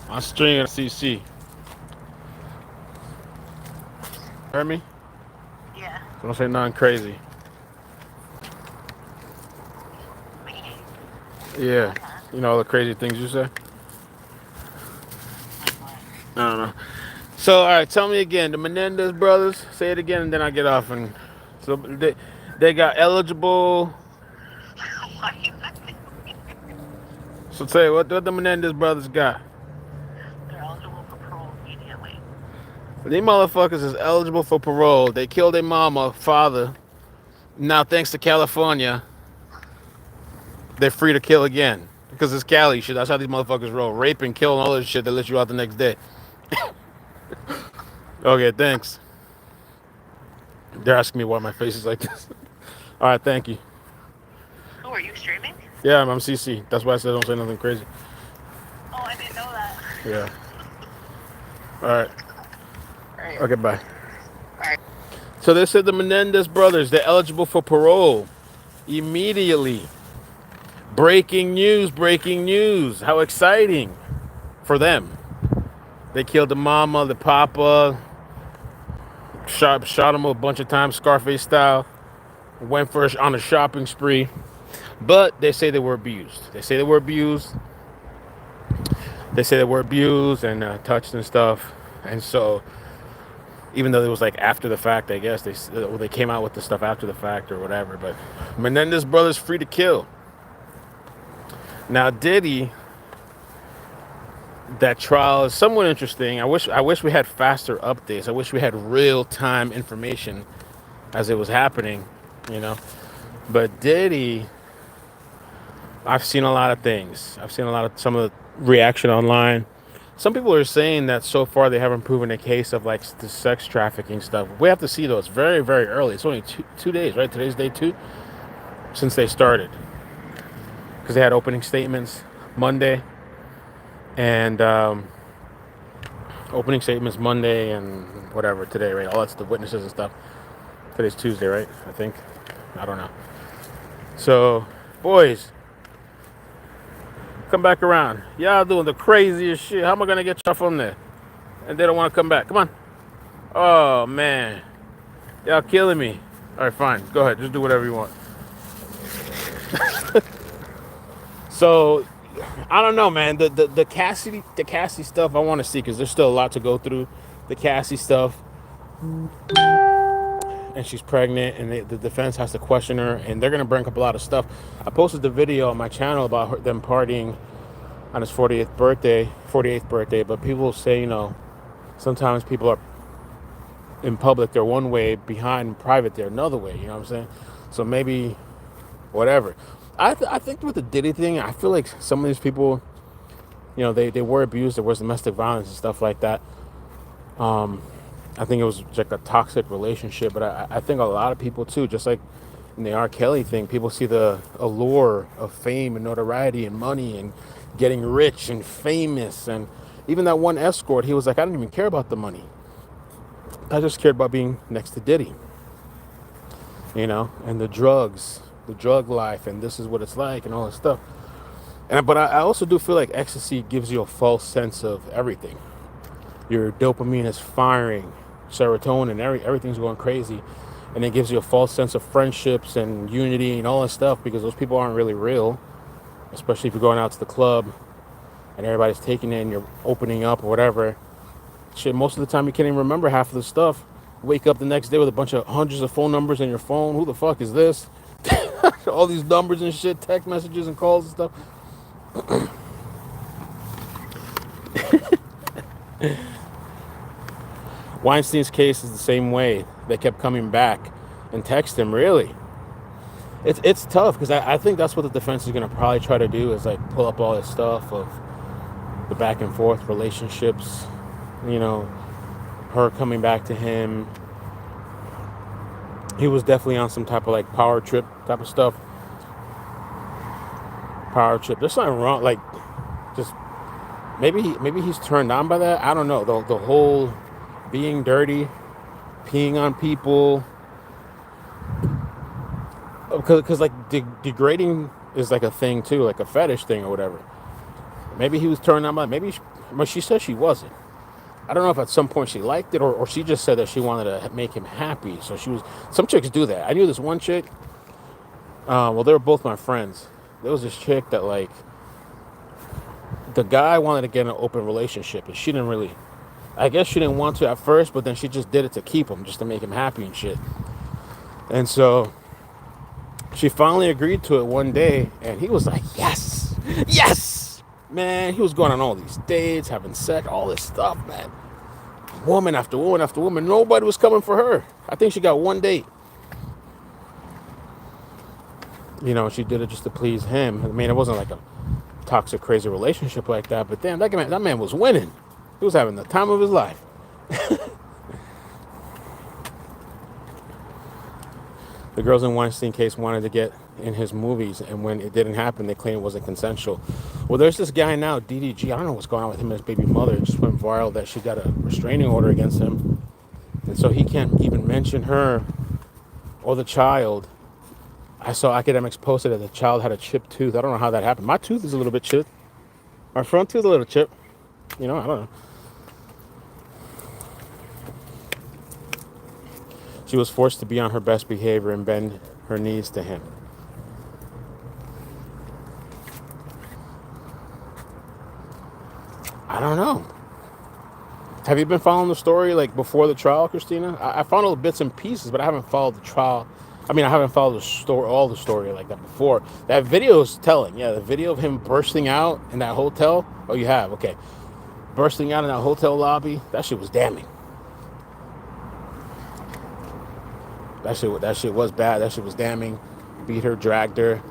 I'm streaming CC. Heard me? Yeah. Don't say nothing crazy. Me. Yeah. Okay. You know all the crazy things you say? Like what? I don't know. So, all right, tell me again. The Menendez brothers. Say it again, and then I get off. And so they got eligible. Why you acting? So say what the Menendez brothers got. They're eligible for parole immediately. These motherfuckers is eligible for parole. They killed their mama, father. Now, thanks to California, they're free to kill again because it's Cali shit. That's how these motherfuckers roll. Rape and kill and all this shit. They let you out the next day. Okay, thanks. They're asking me why my face is like this. All right, thank you. Oh, are you streaming? Yeah, I'm CC. That's why I said don't say nothing crazy. Oh, I didn't know that. Yeah. All right. Right. Okay, bye. So they said the Menendez brothers, they're eligible for parole immediately. Breaking news, breaking news. How exciting for them. They killed the mama, the papa, shot him a bunch of times, Scarface style. Went first on a shopping spree. But they say they were abused. They say they were abused. They say they were abused and touched and stuff. And so, even though it was like after the fact, I guess they came out with the stuff after the fact or whatever. But Menendez brothers free to kill. Now Diddy, that trial is somewhat interesting. I wish we had faster updates. I wish we had real time information as it was happening, you know. But Diddy, I've seen a lot of things. I've seen a lot of some of the reaction online. Some people are saying that so far they haven't proven a case of like the sex trafficking stuff. We have to see though. It's very very early. It's only two days, right? Today's day 2 since they started because they had opening statements Monday and opening statements Monday and whatever today, right? All that's the witnesses and stuff. Today's Tuesday, right? I think. I don't know. So, boys, come back around. Y'all doing the craziest shit. How am I gonna get y'all from there? And they don't want to come back. Come on. Oh man, y'all killing me. All right, fine. Go ahead. Just do whatever you want. So, I don't know, man. The Cassie stuff I want to see because there's still a lot to go through. The Cassie stuff, and she's pregnant, and the defense has to question her, and they're gonna bring up a lot of stuff. I posted the video on my channel about them partying on his 48th birthday. But people say, sometimes people are in public they're one way, behind in private they're another way. You know what I'm saying? So maybe whatever. I think with the Diddy thing, I feel like some of these people, they were abused. There was domestic violence and stuff like that. I think it was like a toxic relationship, but I think a lot of people too, just like in the R. Kelly thing, people see the allure of fame and notoriety and money and getting rich and famous. And even that one escort, he was like, I didn't even care about the money. I just cared about being next to Diddy, and the drugs, the drug life, and this is what it's like and all this stuff. But I also do feel like ecstasy gives you a false sense of everything. Your dopamine is firing, serotonin, everything's going crazy, and it gives you a false sense of friendships and unity and all this stuff because those people aren't really real, especially if you're going out to the club and everybody's taking it and you're opening up or whatever. Shit, most of the time you can't even remember half of the stuff. Wake up the next day with a bunch of hundreds of phone numbers in your phone. Who the fuck is this? All these numbers and shit, text messages and calls and stuff. Weinstein's case is the same way. They kept coming back and text him. Really, it's tough because I think that's what the defense is going to probably try to do is like pull up all this stuff of the back and forth relationships. Her coming back to him. He was definitely on some type of like power trip type of stuff. Power trip. There's nothing wrong. Like, just maybe he's turned on by that. I don't know. The whole being dirty, peeing on people, because like degrading is like a thing too, like a fetish thing or whatever. Maybe he was turned on by it. But she said she wasn't. I don't know if at some point she liked it, or she just said that she wanted to make him happy. So she was. Some chicks do that. I knew this one chick. Well, they were both my friends. There was this chick that like the guy wanted to get in an open relationship, and she didn't really. I guess she didn't want to at first, but then she just did it to keep him, just to make him happy and shit. And so she finally agreed to it one day, and he was like, "Yes, yes, man." He was going on all these dates, having sex, all this stuff, man. Woman after woman after woman. Nobody was coming for her. I think she got one date. You know, she did it just to please him. I mean, it wasn't like a toxic, crazy relationship like that, but damn, that man was winning. He was having the time of his life. The girls in Weinstein case wanted to get in his movies, and when it didn't happen, they claimed it wasn't consensual. Well, there's this guy now, Diddy. I don't know what's going on with him and his baby mother. It just went viral that she got a restraining order against him, and so he can't even mention her or the child. I saw academics posted that the child had a chipped tooth. I don't know how that happened. My tooth is a little bit chipped. My front tooth a little chipped. You know, I don't know. She was forced to be on her best behavior and bend her knees to him. I don't know. Have you been following the story like before the trial, Christina? I found little bits and pieces, but I haven't followed the trial. I mean, I haven't followed the story, all the story like that before. That video is telling. Yeah, the video of him bursting out in that hotel. Oh, you have? Okay. Bursting out in that hotel lobby. That shit was damning. That shit was bad. That shit was damning. Beat her, dragged her.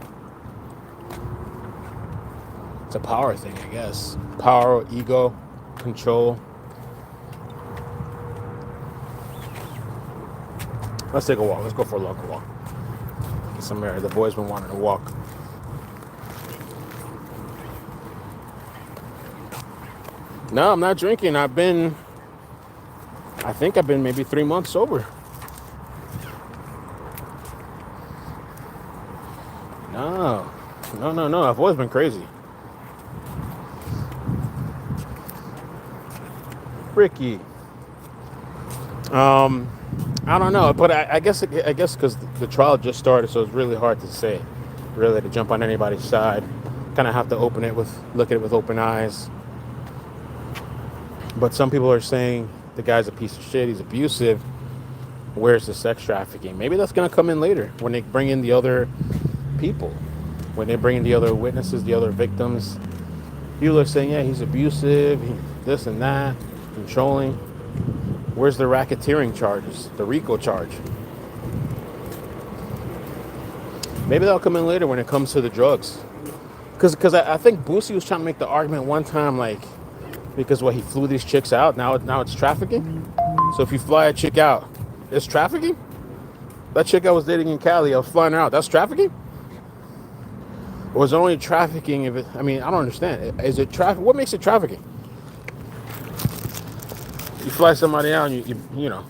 It's a power thing, I guess. Power, ego, control. Let's take a walk. Let's go for a local walk. Get some air. The boys been wanting to walk. No, I'm not drinking. I think I've been maybe 3 months sober. No. I've always been crazy. Ricky. I don't know, but I guess because the trial just started, so it's really hard to say, really, to jump on anybody's side. Kind of have to look at it with open eyes. But some people are saying the guy's a piece of shit. He's abusive. Where's the sex trafficking? Maybe that's gonna come in later when they bring in the other people, when they bring in the other witnesses, the other victims. People are saying, yeah, he's abusive, this and that, controlling. Where's the racketeering charges, the RICO charge? Maybe that'll come in later when it comes to the drugs. Because I think Boosie was trying to make the argument one time, like, because he flew these chicks out, now it's trafficking. So if you fly a chick out, it's trafficking? That chick I was dating in Cali, I was flying her out, that's trafficking? Or is it only trafficking if it, I mean, I don't understand. Is it traffic? What makes it trafficking? You fly somebody out and you know.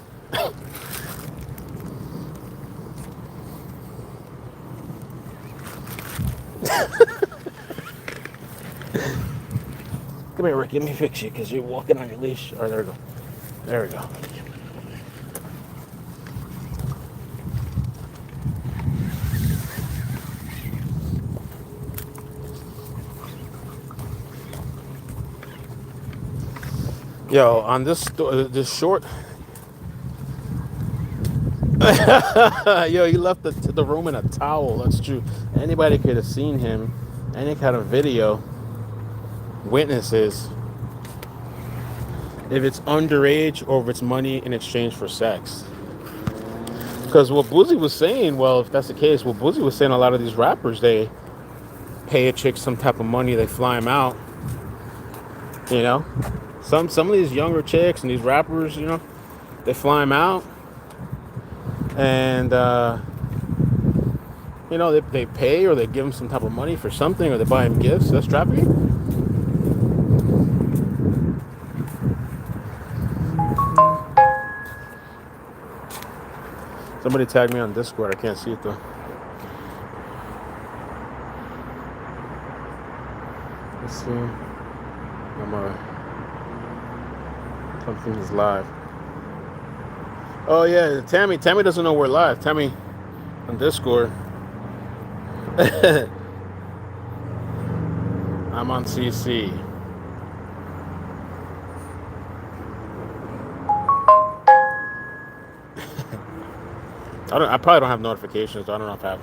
Come here, Rick. Let me fix you because you're walking on your leash. All right, there we go. There we go. Yo, on this short. Yo, he left the room in a towel. That's true. Anybody could have seen him. Any kind of video. Witnesses. If it's underage or if it's money in exchange for sex. Because what Boosie was saying, well, if that's the case, what Boosie was saying, a lot of these rappers, they pay a chick some type of money, they fly him out. You know? Some of these younger chicks and these rappers, you know, they fly him out. And, you know, they pay or they give him some type of money for something or they buy him gifts. That's trafficking. Somebody tagged me on Discord. I can't see it though. Let's see. I'm something's live. Oh yeah, Tammy. Tammy doesn't know we're live. Tammy on Discord. I'm on CC. I probably don't have notifications. I don't know if I have.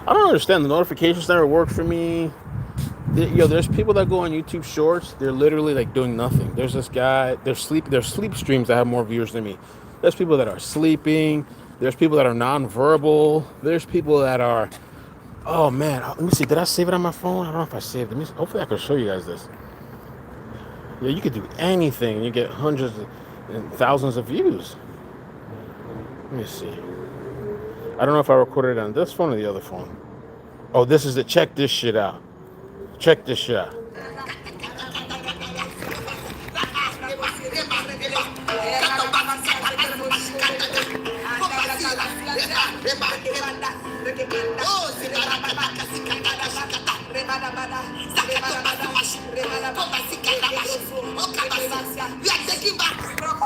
I don't understand. The notifications never work for me. There's people that go on YouTube Shorts. They're literally like doing nothing. There's this guy. There's sleep streams that have more viewers than me. There's people that are sleeping. There's people that are non-verbal. There's people that are. Oh man, let me see. Did I save it on my phone? I don't know if I saved it. Hopefully, I can show you guys this. Yeah, you could do anything and you get hundreds and thousands of views. Let me see. I don't know if I recorded it on this phone or the other phone. Oh, this is it. Check this shit out. Check this shit out.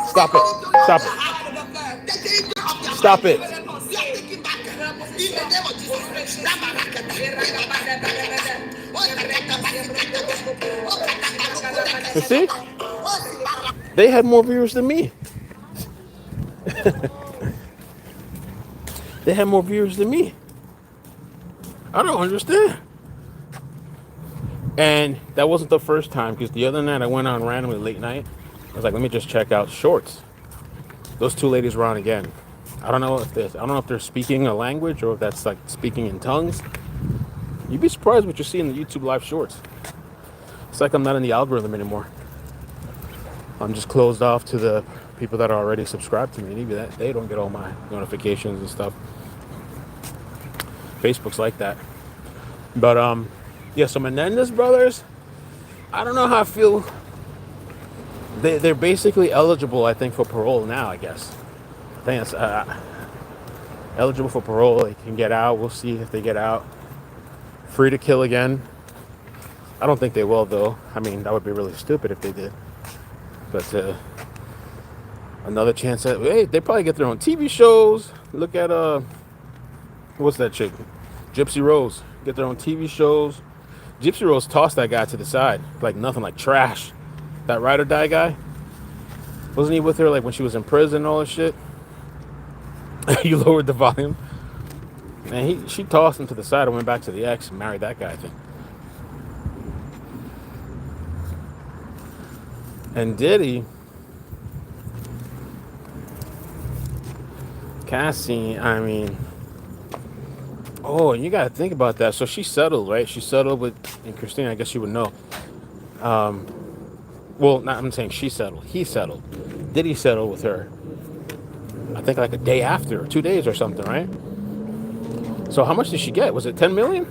Stop it. Stop it. Stop it. You see? They had more viewers than me. They had more viewers than me. I don't understand. And that wasn't the first time, because the other night I went on randomly late night. I was like, let me just check out Shorts. Those two ladies were on again. I don't know if they're speaking a language or if that's like speaking in tongues. You'd be surprised what you see in the YouTube live Shorts. It's like I'm not in the algorithm anymore. I'm just closed off to the people that are already subscribed to me. Maybe that they don't get all my notifications and stuff. Facebook's like that. But yeah, so Menendez brothers, I don't know how I feel. They're basically eligible, I think, for parole now, I guess. I think it's eligible for parole. They can get out. We'll see if they get out. Free to kill again. I don't think they will, though. I mean, that would be really stupid if they did. But another chance at, hey, they probably get their own TV shows. Look at what's that chick? Gypsy Rose. Get their own TV shows. Gypsy Rose tossed that guy to the side like nothing, like trash. That ride or die guy. Wasn't he with her like when she was in prison and all this shit? You lowered the volume. Man, she tossed him to the side and went back to the ex and married that guy, I think. And Diddy, Cassie, I mean, oh, you gotta think about that. So she settled, right? She settled with, and Christina, I guess you would know. Well, not, I'm saying she settled. He settled. Diddy settled with her. I think like a day after, or 2 days or something, right? So how much did she get? Was it 10 million?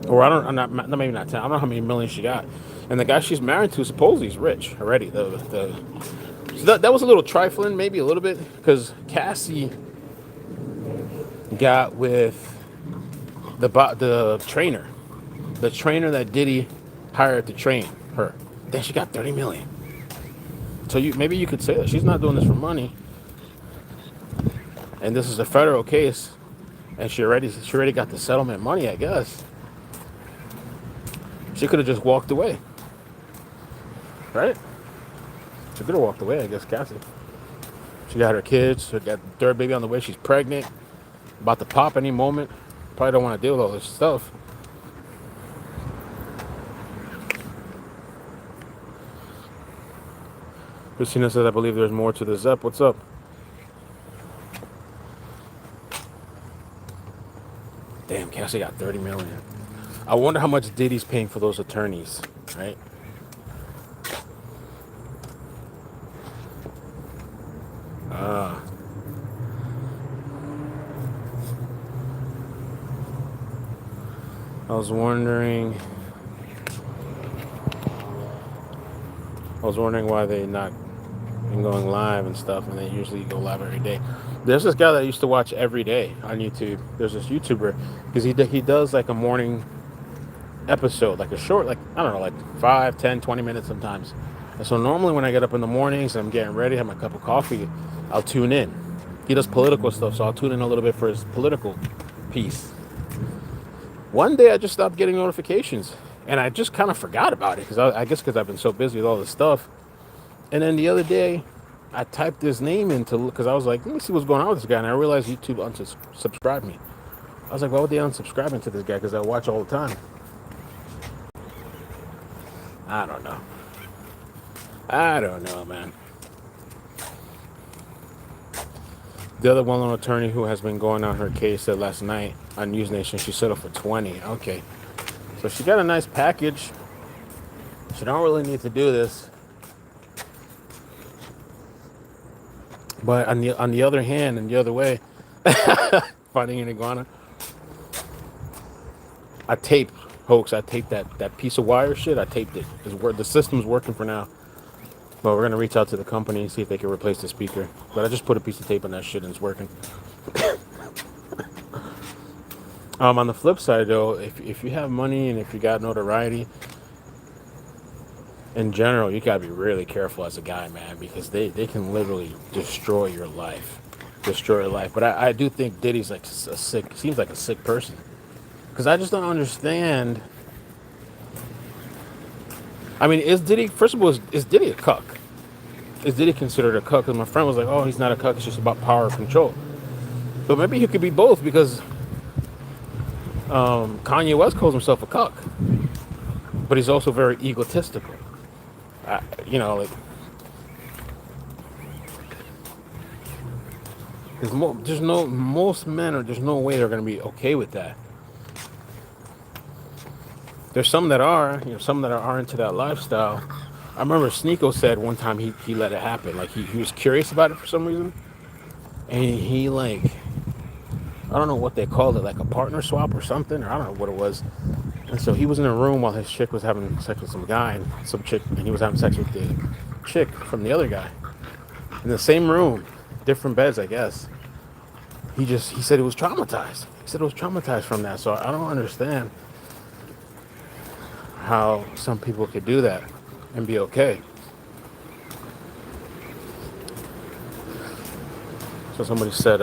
Or I'm not maybe not 10. I don't know how many millions she got. And the guy she's married to supposedly is rich already. So that was a little trifling, maybe a little bit, because Cassie got with the trainer that Diddy hired to train her. Then she got 30 million. So maybe you could say that she's not doing this for money, and this is a federal case, and she already got the settlement money, I guess. She could have just walked away, right? She could have walked away, I guess, Cassie. She got her kids. She got the third baby on the way. She's pregnant, about to pop any moment. Probably don't want to deal with all this stuff. Christina says, I believe there's more to the Zep. What's up? Damn, Cassie got 30 million. I wonder how much Diddy's paying for those attorneys, right? I was wondering why they not been going live and stuff, and they usually go live every day. There's this guy that I used to watch every day on YouTube. There's this YouTuber, because he does like a morning episode, like a short, like, I don't know, like 5, 10, 20 minutes sometimes. And so normally when I get up in the mornings and I'm getting ready, have my cup of coffee, I'll tune in. He does political stuff, so I'll tune in a little bit for his political piece. One day I just stopped getting notifications, and I just kind of forgot about it because I guess because I've been so busy with all this stuff. And then the other day, I typed his name into because I was like, let me see what's going on with this guy, and I realized YouTube unsubscribed me. I was like, why would they unsubscribe me to this guy? Because I watch all the time. I don't know. I don't know, man. The other well-known attorney who has been going on her case said last night on News Nation she settled for 20. Okay, so she got a nice package. She don't really need to do this. But on the other hand, and the other way, finding an iguana, I taped that piece of wire shit. I taped it. The system's working for now. But we're gonna reach out to the company and see if they can replace the speaker. But I just put a piece of tape on that shit and it's working. On the flip side, though, if you have money and if you got notoriety, in general, you gotta be really careful as a guy, man, because they can literally destroy your life. But I do think Diddy's like seems like a sick person. Because I just don't understand. I mean, first of all, is Diddy a cuck? Is Diddy considered a cuck? Because my friend was like, oh, he's not a cuck, it's just about power and control. But maybe he could be both because Kanye West calls himself a cuck. But he's also very egotistical. Like, most men there's no way they're going to be okay with that. There's some that are, some that are into that lifestyle. I remember Sneeko said one time he let it happen. Like he was curious about it for some reason. And he like, I don't know what they called it, like a partner swap or something, or I don't know what it was. And so he was in a room while his chick was having sex with some guy and he was having sex with the chick from the other guy. In the same room, different beds, I guess. He said he was traumatized. He said he was traumatized from that. So I don't understand how some people could do that and be okay. So somebody said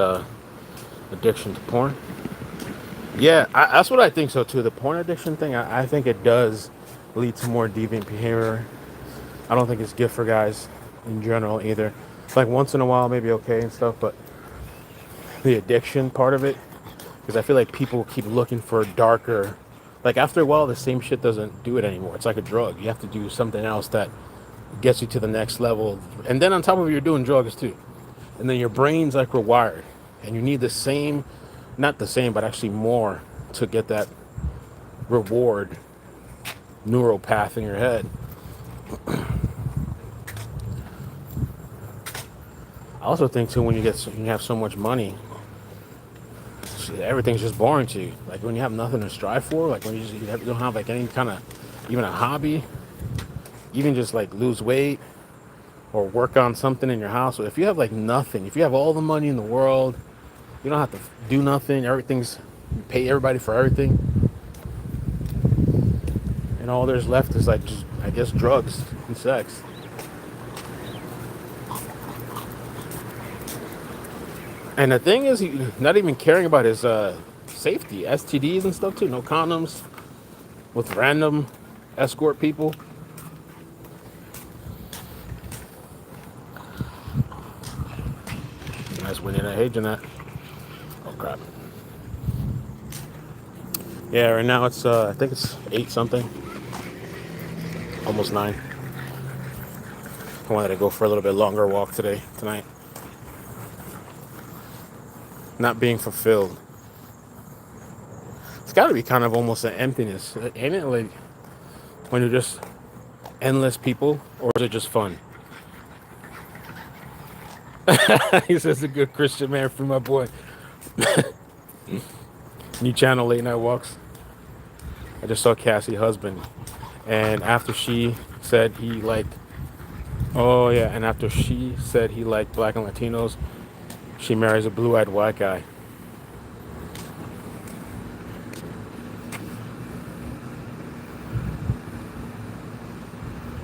addiction to porn. Yeah, that's what I think so too. The porn addiction thing, I think it does lead to more deviant behavior. I don't think it's good for guys in general either. Like once in a while maybe okay and stuff, but the addiction part of it, because I feel like people keep looking for darker. Like after a while, the same shit doesn't do it anymore. It's like a drug. You have to do something else that gets you to the next level. And then on top of it, you're doing drugs too. And then your brain's like rewired. And you need the same, not the same, but actually more to get that reward neural path in your head. I also think too, when you have so much money, everything's just boring to you. Like when you have nothing to strive for, like when you don't have like any kind of, even a hobby, even just like lose weight or work on something in your house. So if you have like nothing, if you have all the money in the world, you don't have to do nothing. You pay everybody for everything. And all there's left is like just, I guess, drugs and sex. And the thing is, he's not even caring about his safety, STDs and stuff too. No condoms with random escort people. Nice winning that age in that. Oh crap. Yeah, right now it's I think it's 8 something. Almost 9. I wanted to go for a little bit longer walk tonight. Not being fulfilled. It's got to be kind of almost an emptiness, ain't it? Like when you're just endless people, or is it just fun? He says a good Christian man for my boy. New channel, Late Night Walks. I just saw Cassie's husband, and after she said he liked, black and Latinos, she marries a blue-eyed white guy.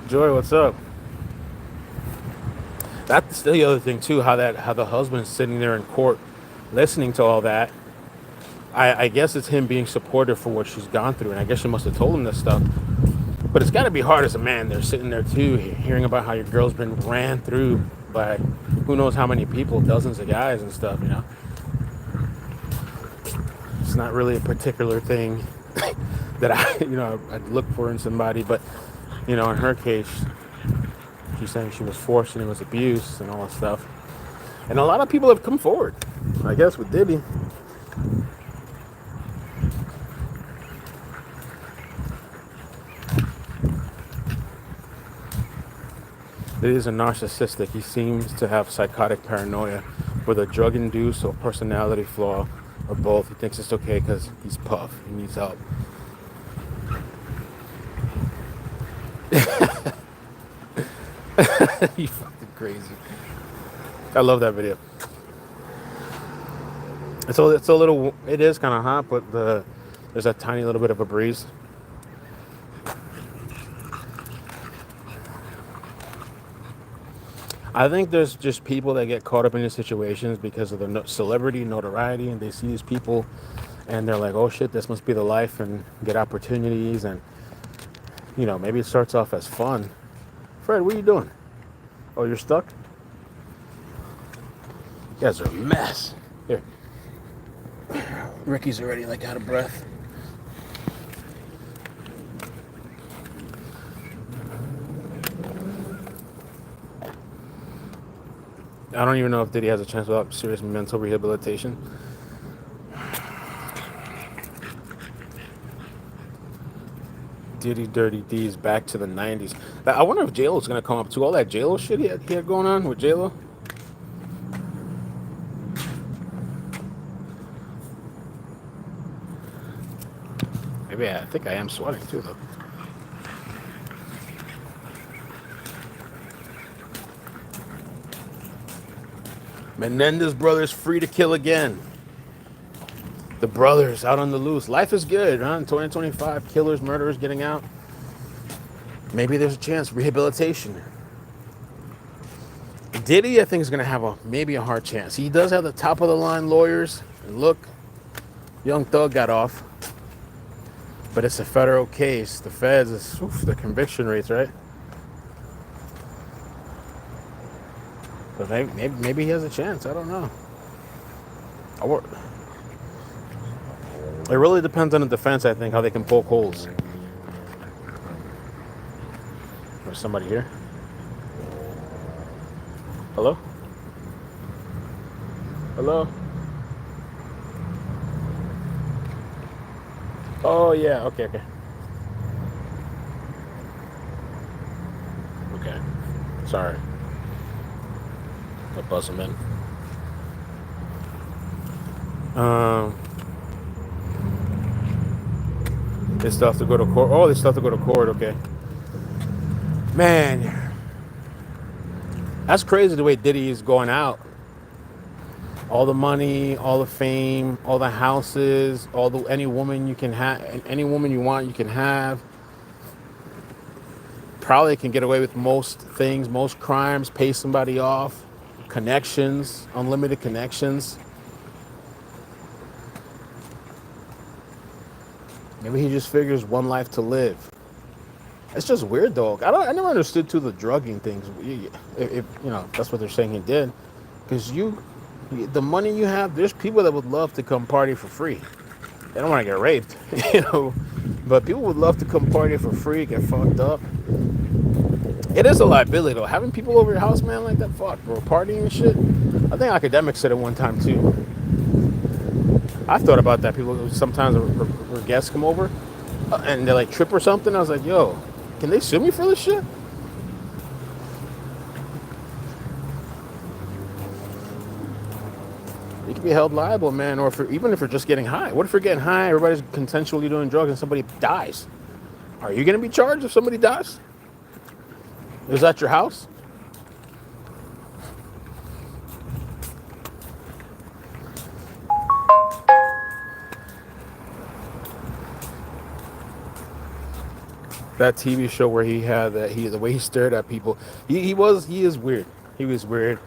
Joy, what's up? That's the other thing too. How the husband's sitting there in court, listening to all that. I guess it's him being supportive for what she's gone through, and I guess she must have told him this stuff. But it's got to be hard as a man. They're sitting there too, hearing about how your girl's been ran through by who knows how many people, dozens of guys and stuff. It's not really a particular thing that I'd look for in somebody, but in her case, she's saying she was forced and it was abuse and all that stuff. And a lot of people have come forward, I guess, with Diddy. Diddy is a narcissistic. He seems to have psychotic paranoia with a drug-induced or personality flaw or both. He thinks it's okay because he's Puff. He needs help. You fucking crazy. I love that video. It's a little. It is kind of hot, but there's a tiny little bit of a breeze. I think there's just people that get caught up in these situations because of the celebrity notoriety, and they see these people, and they're like, "Oh shit, this must be the life," and get opportunities, and maybe it starts off as fun. Fred, what are you doing? Oh, you're stuck? You guys are a mess. Here. Ricky's already like out of breath. I don't even know if Diddy has a chance without serious mental rehabilitation. Diddy Dirty D's back to the 90s. I wonder if J-Lo's going to come up to all that J-Lo shit he had going on with J-Lo. Maybe I think I am sweating too, though. Menendez brothers free to kill again. The brothers out on the loose. Life is good, huh? In 2025, killers, murderers getting out. Maybe there's a chance. Rehabilitation. Diddy, I think, is going to have maybe a hard chance. He does have the top of the line lawyers. And look, Young Thug got off. But it's a federal case. The feds, the conviction rates, right? But maybe he has a chance. I don't know. It really depends on the defense, I think, how they can poke holes. There's somebody here. Hello? Hello? Oh, yeah. Okay. Okay. Sorry. I'll buzz them in. They still have to go to court. Oh, they still have to go to court. Okay. Man, that's crazy the way Diddy is going out. All the money, all the fame, all the houses, any woman you can have, any woman you want, you can have. Probably can get away with most things, most crimes, pay somebody off. Connections, unlimited connections. Maybe he just figures one life to live. It's just weird though. I never understood the drugging things. If that's what they're saying he did, because the money you have, there's people that would love to come party for free. They don't want to get raped, but people would love to come party for free, get fucked up. It is a liability though. Having people over your house, man, like that, fuck, bro, partying and shit. I think academics said it one time too. I thought about that. People sometimes where guests come over and they like trip or something. I was like, yo, can they sue me for this shit? You could be held liable, man. Or even if you're just getting high. What if you're getting high, everybody's consensually doing drugs, and somebody dies? Are you going to be charged if somebody dies? Is that your house? That TV show where he had that the way he stared at people. He is weird. He was weird.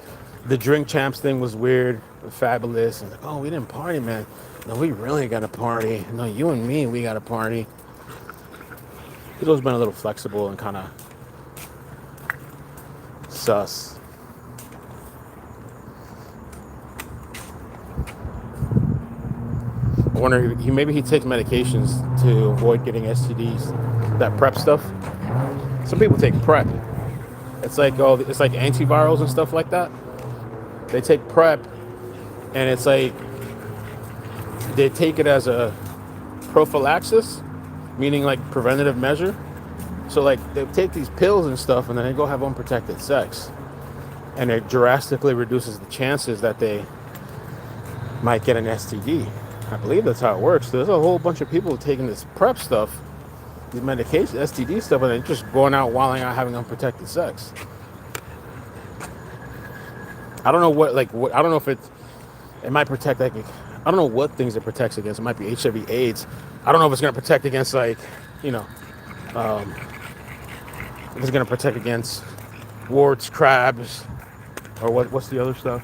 The drink champs thing was weird. Fabulous. And like, oh, we didn't party, man. No, we really got to party. No, you and me, we got to party. He's always been a little flexible and kind of sus. I wonder maybe he takes medications to avoid getting STDs. That prep stuff. Some people take prep. It's like antivirals and stuff like that. They take prep, and it's like they take it as a prophylaxis, meaning like preventative measure. So like they take these pills and stuff, and then they go have unprotected sex, and it drastically reduces the chances that they might get an STD. I believe that's how it works. There's a whole bunch of people taking this prep stuff, these medications, STD stuff, and they're just going out, wilding out, having unprotected sex. I don't know I don't know if it might protect, like, I don't know what things it protects against. It might be HIV, AIDS. I don't know if it's going to protect against, like, you know, if it's going to protect against warts, crabs, or what's the other stuff?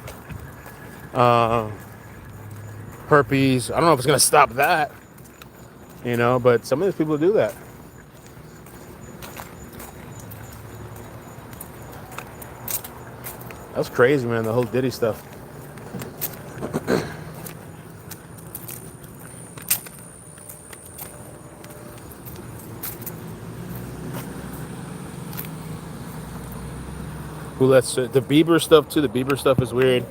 Herpes. I don't know if it's going to stop that, but some of these people do that. That's crazy, man, the whole Diddy stuff. Who lets the Bieber stuff too? The Bieber stuff is weird.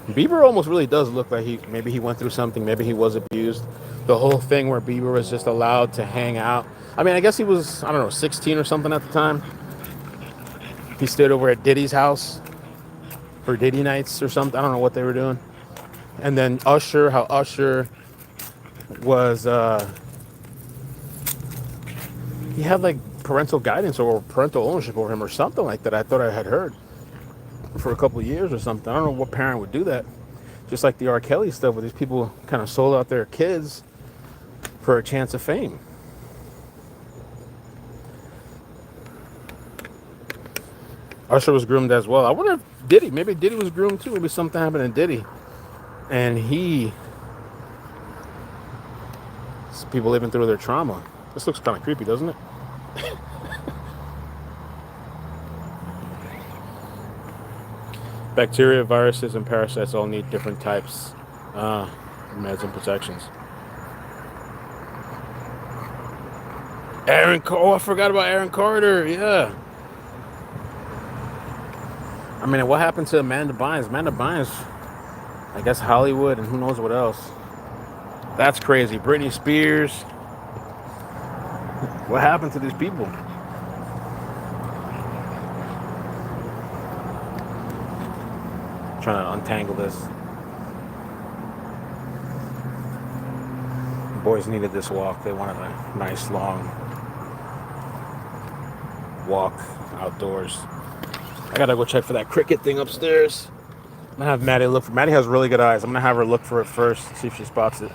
Bieber almost really does look like maybe he went through something, maybe he was abused. The whole thing where Bieber was just allowed to hang out. I mean, I guess he was, I don't know, 16 or something at the time. He stayed over at Diddy's house for Diddy nights or something. I don't know what they were doing. And then how Usher was, he had like parental guidance or parental ownership over him or something like that. I thought I had heard for a couple of years or something. I don't know what parent would do that. Just like the R. Kelly stuff where these people kind of sold out their kids for a chance of fame. Usher was groomed as well. I wonder if maybe Diddy was groomed too. Maybe something happened to Diddy. And people living through their trauma. This looks kind of creepy, doesn't it? Bacteria, viruses, and parasites all need different types of meds and protections. I forgot about Aaron Carter. Yeah. I mean, what happened to Amanda Bynes? Amanda Bynes, I guess Hollywood and who knows what else. That's crazy. Britney Spears. What happened to these people? Trying to untangle this. The boys needed this walk. They wanted a nice long walk outdoors. I gotta go check for that cricket thing upstairs. I'm gonna have Maddie look for. Maddie has really good eyes. I'm gonna have her look for it first, see if she spots it.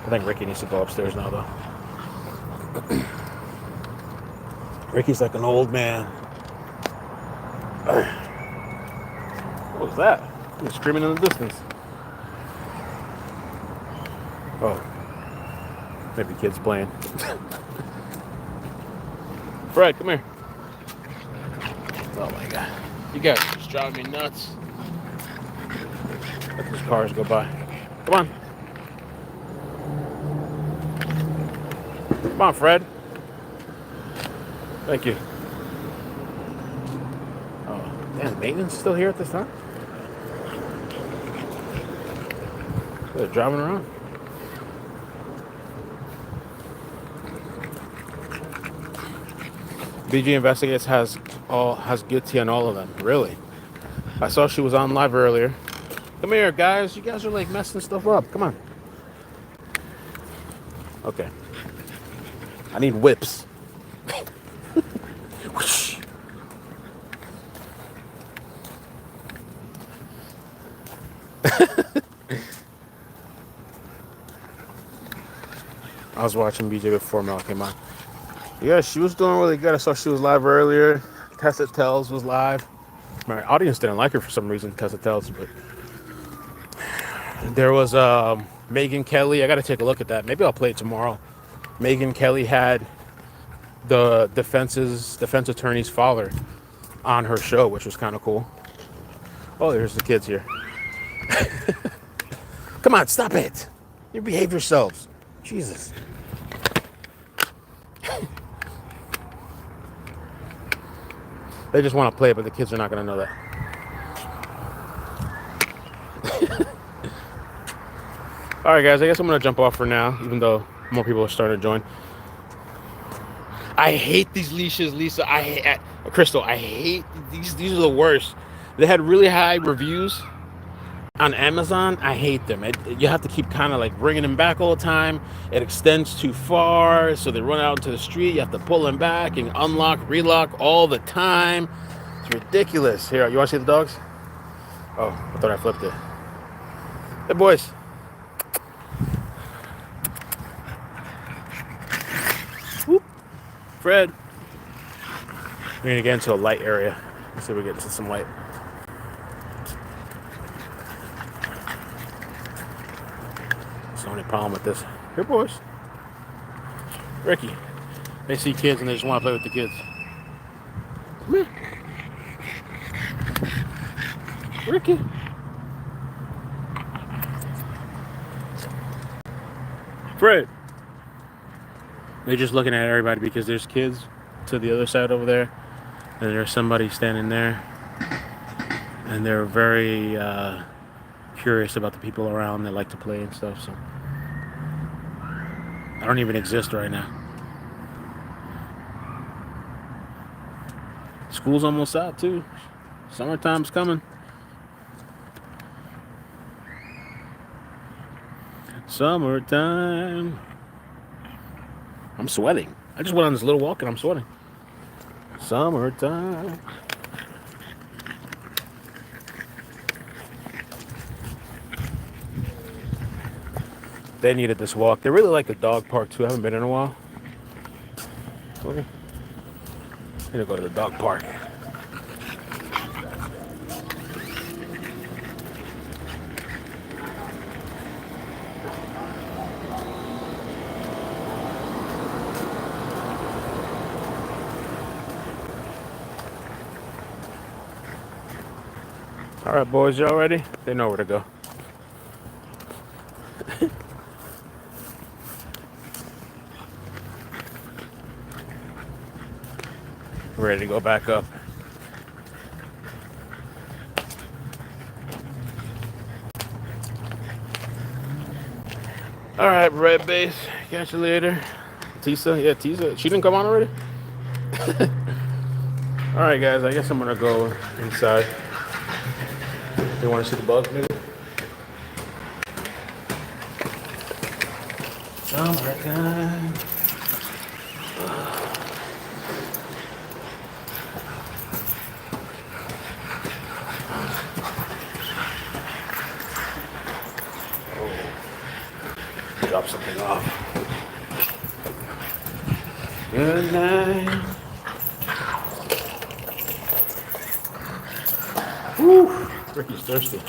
I think Ricky needs to go upstairs now, though. Ricky's like an old man. What was that? He was screaming in the distance. Oh, maybe kids playing. Fred, come here. Oh my God. You guys are just driving me nuts. Let those cars go by. Come on. Come on, Fred. Thank you. Oh, damn, maintenance still here at this time? They're driving around. BG Investigates has good tea on all of them. Really? I saw she was on live earlier. Come here, guys. You guys are like messing stuff up. Come on. Okay. I need whips. was watching BJ before Mel came on. Yeah, she was doing really good. I saw she was live earlier. Tessa Tells was live. My audience didn't like her for some reason, Tessa Tells, but there was Megan Kelly. I got to take a look at that. Maybe I'll play it tomorrow. Megan Kelly had the defense attorney's father on her show, which was kind of cool. Oh, there's the kids here. Come on, stop it. You behave yourselves. Jesus. They just want to play, but the kids are not going to know that. All right, guys, I guess I'm going to jump off for now, even though more people are starting to join. I hate these leashes, Lisa. Crystal, I hate these. These are the worst. They had really high reviews on Amazon. I hate them. You have to keep kind of like bringing them back all the time. It extends too far, so they run out into the street. You have to pull them back and unlock, relock all the time. It's ridiculous. Here, you want to see the dogs? Oh, I thought I flipped it. Hey, boys. Whoop. Fred. We're going to get into a light area. Let's see if we get into some light. That's the only problem with this. Here, boys. Ricky. They see kids and they just want to play with the kids. Come here. Ricky. Fred. They're just looking at everybody because there's kids to the other side over there. And there's somebody standing there. And they're very curious about the people around that like to play and stuff. So I don't even exist right now. School's almost out too. Summertime's coming. Summertime. I'm sweating. I just went on this little walk and I'm sweating. Summertime. They needed this walk. They really like the dog park too. I haven't been in a while. Okay. I'm gonna go to the dog park. All right, boys, y'all ready? They know where to go. Ready to go back up. All right, Red Base. Catch you later. Tisa, yeah, Tisa. She didn't come on already? All right, guys, I guess I'm going to go inside. You want to see the bugs, maybe? Summertime. Drop something off. Good night. Woo! Ricky's thirsty.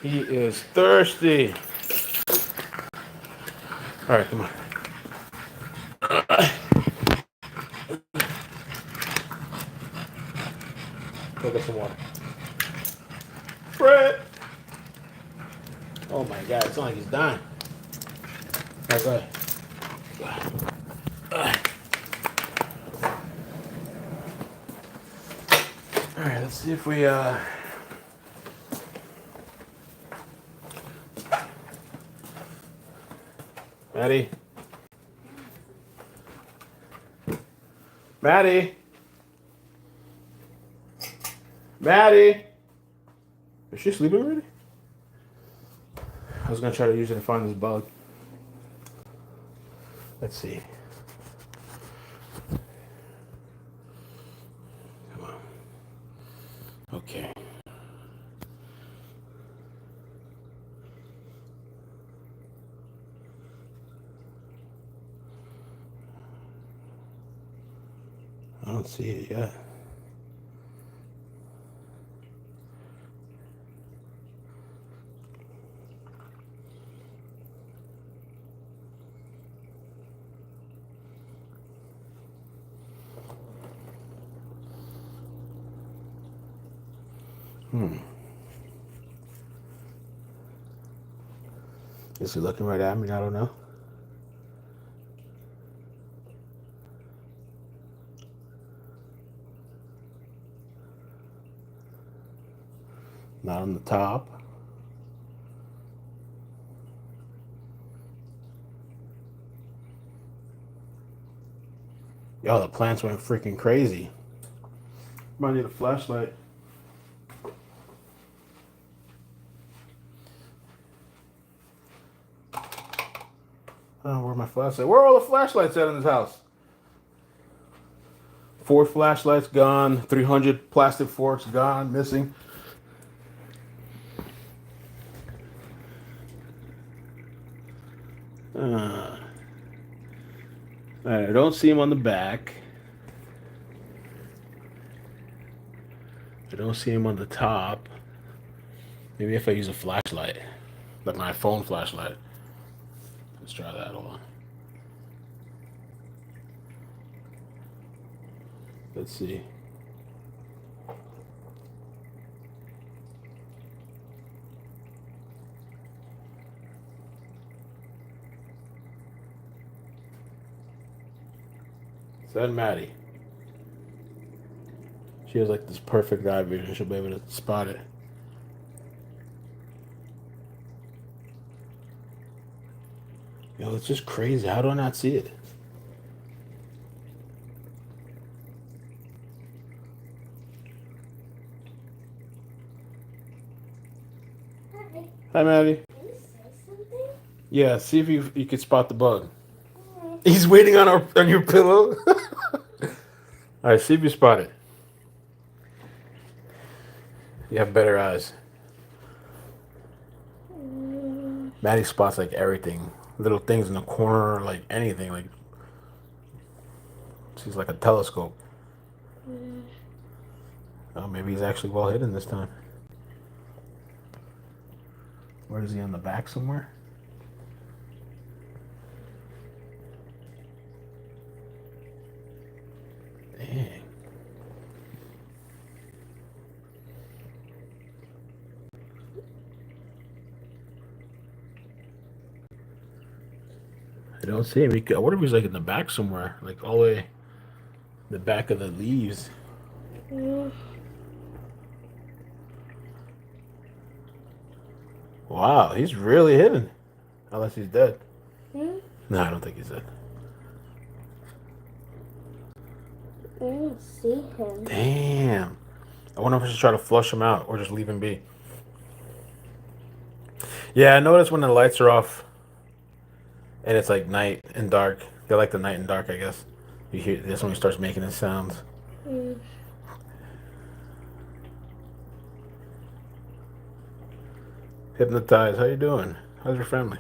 He is thirsty. All right, come on. Go get some water. Fred! Oh my God, it's not like he's dying. All right, go ahead. All right, let's see if we Maddie? Maddie? Maddie? Is she sleeping already? I was gonna try to use it to find this bug. Let's see. Come on. Okay. don't see it yet. Is he looking right at me? I don't know. Not on the top. Yo, the plants went freaking crazy. Might need a flashlight. Oh, where's my flashlight? Where are all the flashlights at in this house? 4 flashlights gone. 300 plastic forks gone, missing. I don't see him on the back. I don't see him on the top. Maybe if I use a flashlight, like my phone flashlight. Let's try that. Hold on. Let's see. Is that Maddie? She has like this perfect eye vision. She'll be able to spot it. Yo, it's just crazy. How do I not see it? Hi, Maddie. Can you say something? Yeah, see if you can spot the bug. He's waiting on your pillow. All right, see if you spot it. You have better eyes. Maddie spots like everything, little things in the corner, like anything. Like she's like a telescope. Oh, maybe he's actually well hidden this time. Where is he, on the back somewhere? Dang. I don't see him. I wonder if he's like in the back somewhere, like all the way in the back of the leaves. Wow, he's really hidden. Unless he's dead. No, I don't think he's dead. I don't see him. Damn. I wonder if I should try to flush him out or just leave him be. Yeah, I noticed when the lights are off and it's like night and dark. They like the night and dark, I guess. You hear this when he starts making his sounds. Hypnotized. How you doing? How's your family?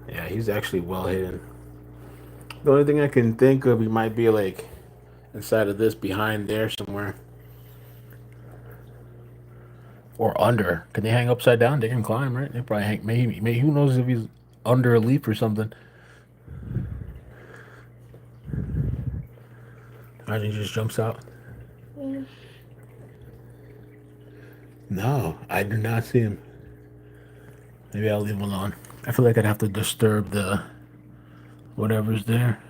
Yeah, he's actually well hidden. The only thing I can think of, he might be like inside of this, behind there somewhere. Or under. Can they hang upside down? They can climb, right? They probably hang. Maybe who knows if he's under a leaf or something. Imagine he just jumps out. No, I do not see him. Maybe I'll leave him alone. I feel like I'd have to disturb the whatever's there.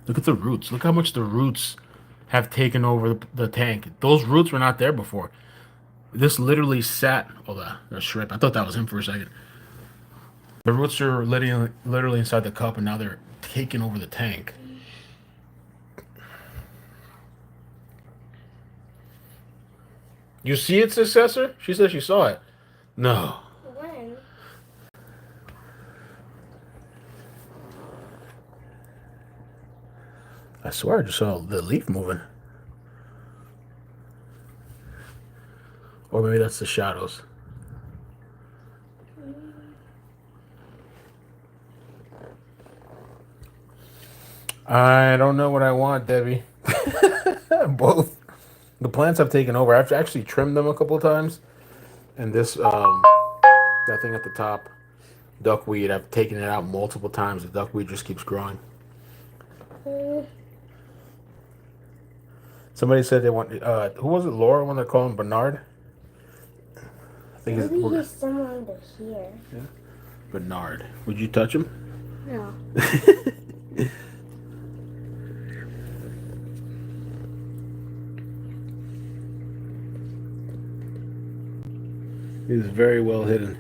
Look at the roots. Look how much the roots have taken over the tank. Those roots were not there before. This literally sat. Oh, the shrimp. I thought that was him for a second. The roots are literally inside the cup, and now they're taking over the tank. You see it, successor? She said she saw it. No. When? I swear I just saw the leaf moving. Or maybe that's the shadows. I don't know what I want, Debbie. Both. The plants have taken over. I've actually trimmed them a couple of times, and this that thing at the top, duckweed, I've taken it out multiple times. The duckweed just keeps growing. Mm, Somebody said they want. Who was it? Laura wanted to call him Bernard. I think it's maybe he's somewhere under here. Bernard. Would you touch him? No. He's very well hidden.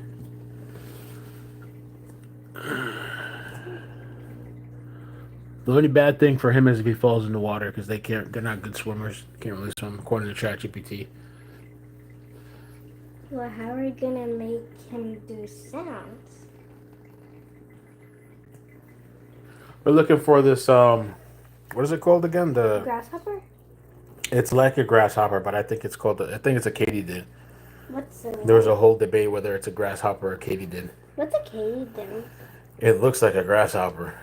The only bad thing for him is if he falls in the water because they can't. They're not good swimmers. Can't really swim, according to ChatGPT. Well, how are we gonna make him do sounds? We're looking for this. What is it called again? The Grasshopper? It's like a grasshopper, but I think it's called. I think it's a katydid. What's the There was a whole debate whether it's a grasshopper or a katydid. What's a katydid? It looks like a grasshopper.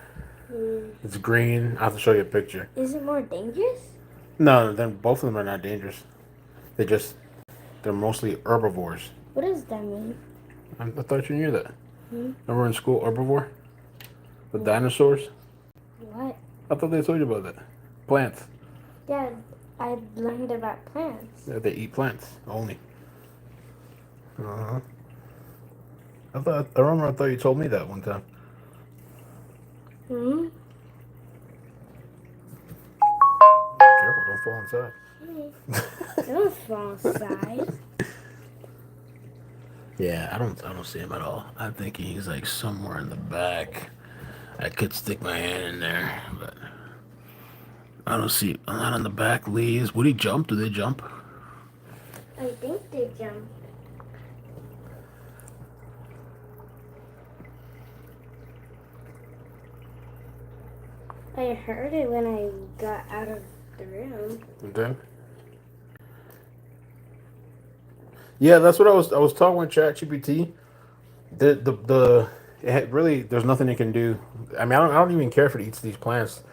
Mm. It's green. I have to show you a picture. Is it more dangerous? No, then both of them are not dangerous. They're mostly herbivores. What does that mean? I thought you knew that. Hmm? Remember in school, herbivore? The dinosaurs? What? I thought they told you about that. Plants. Yeah, I learned about plants. Yeah, they eat plants only. Uh-huh. I thought you told me that one time. Hmm? Careful, don't fall inside. Don't fall inside. Yeah, I don't see him at all. I'm thinking he's like somewhere in the back. I could stick my hand in there, but I don't see. I'm not on the back leaves. Would he jump? Do they jump? I think they jump. I heard it when I got out of the room. And then? Yeah, that's what I was talking with ChatGPT. Really there's nothing it can do. I mean, I don't even care if it eats these plants,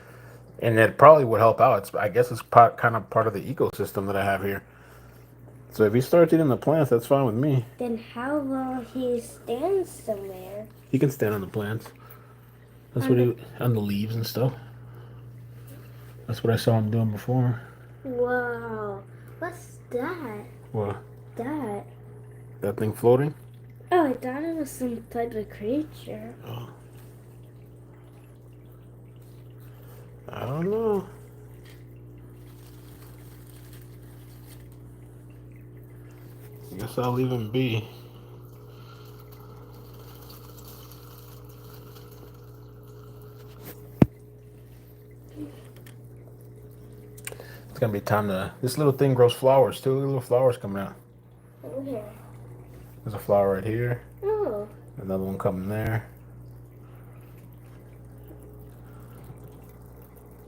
and it probably would help out. I guess it's kind of part of the ecosystem that I have here. So if he starts eating the plants, that's fine with me. Then how will he stand somewhere? He can stand on the plants. That's on the leaves and stuff. That's what I saw him doing before. Whoa. What's that? What? That thing floating? Oh, I thought it was some type of creature. Oh. I don't know. I guess I'll leave him be. It's gonna be time to. This little thing grows flowers too. Look at little flowers coming out. Okay. There's a flower right here. Oh. Another one coming there.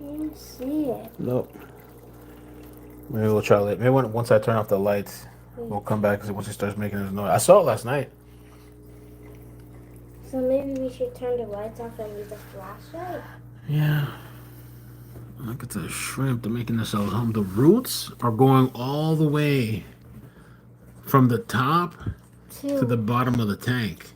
I didn't see it. Nope. Maybe we'll try it. Maybe once I turn off the lights, we'll come back once he starts making his noise. I saw it last night. So maybe we should turn the lights off and use a flashlight? Yeah. Look at the shrimp. They're making themselves home. The roots are going all the way from the top to the bottom of the tank.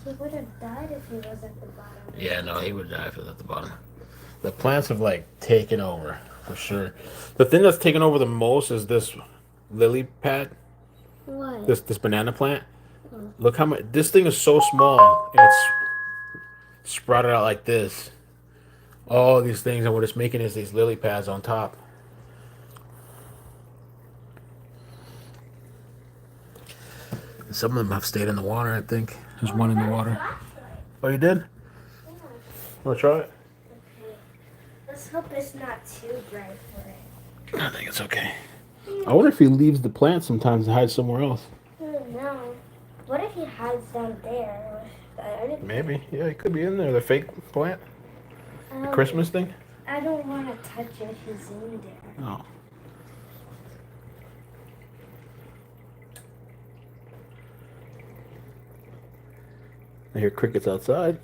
He would have died if he was at the bottom. Yeah, no, he would die if he was at the bottom. The plants have taken over for sure. The thing that's taken over the most is this lily pad. What? This banana plant. Look how much. This thing is so small and it's sprouted out like this. All these things, and what it's making is these lily pads on top. Some of them have stayed in the water, I think. There's one in the water. Oh, you did? Yeah. Want to try it? Okay. Let's hope it's not too bright for it. I think it's okay. I wonder if he leaves the plant sometimes and hides somewhere else. No. What if he hides down there? Maybe. Yeah, it could be in there. The fake plant? The Christmas thing? I don't want to touch it if he's in there. Oh. I hear crickets outside.